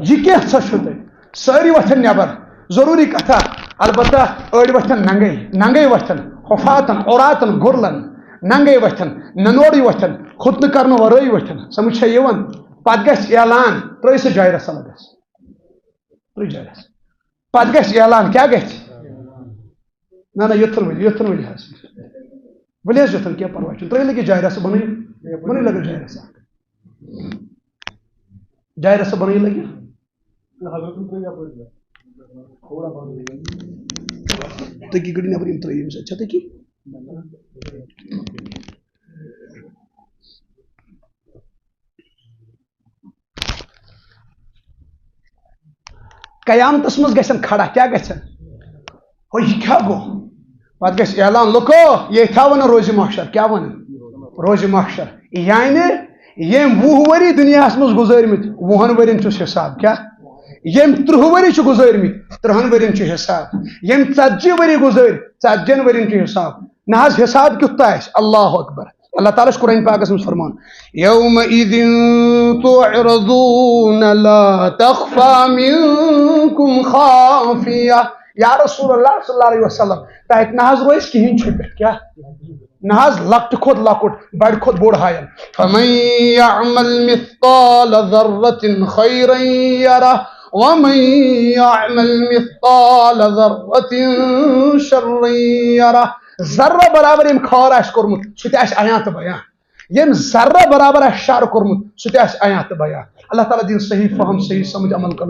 یہِ کینٛژھا چھُ تۄہہِ سٲری وۄتھن نٮ۪بر ضروٗری کتھا البتہ أڑۍ وۄتھن ننگے ننگے وۄتھن حُفاتن عوراتن غُرلن ننگے وتھن ننوڑی وتھن خطنہ کرنے ورٲے وتھن سمجھ یوان پتہ گژھِ اعلان ترٛٲیِو سا جاے رسا لگس ترٛٲیِو جاے رسا پتہ گژھِ اعلان کیٛاہ گژھِ نہ یوٚتھن ؤلِو حظ ؤلِو حظ یوٚتھن کینٛہہ پرواے چھُنہٕ ترٛٲیِو لٔگِو جاے رسا بنٲیِو لگو جاے رسا جاے رسا بنٲیِو لگِو تٔکی کٔڑِو نٮ۪بر یِم ترٛٲیِو أمِس اَتہِ چھا تٔکی قیامتس منٛز گژھن کھڑا کیٛاہ گژھن ہو یہِ کیٛاہ گوٚو پتہٕ گژھِ اعلان لُکو یہِ تھاوَن روزِ محشر کیٛاہ وَنان روزِ محشر یعنی ییٚمۍ 20 ؤری دُنیاہس منٛز گُزٲرمٕتۍ 20 ؤرین چھُس حساب کیٛاہ ییٚمۍ 30 ؤری چھِ گُزٲرمٕتۍ 30 ؤرین چھُ حساب ییٚمۍ 40 ؤری گُزٲرۍ 40 ؤرین چھُ حساب نہ حظ حساب کیُتھ تہٕ آسہِ اللہ اکبر اللہ تعالیٰ چھُ قرآن پاکس منٛز فرمان یومئذ تعرضون لا تخفى منكم خافیہ یا رسول اللہ صلی اللہ علیہ وسلم تتہِ نہ حظ روزِ کِہیٖنۍ چھُپِتھ کیٛاہ نہ حظ لۄکٹہِ کھۄتہٕ لۄکُٹ بڑِ کھۄتہٕ بوٚڑ ہاین فمن يعمل مثقال ذرة خيرا يره ومن يعمل مثقال ذرة شرا يره ذرہ برابر یم خار آسہِ کوٚرمُت سُہ تہِ آسہِ عیاں تہٕ بیان یم ذرہ برابر آسہِ شر کوٚرمُت سُہ تہِ آسہِ عیاں تہٕ بیان اللہ تعالیٰ دِن صحیح فہم صحیح سمجھ عمل کرُن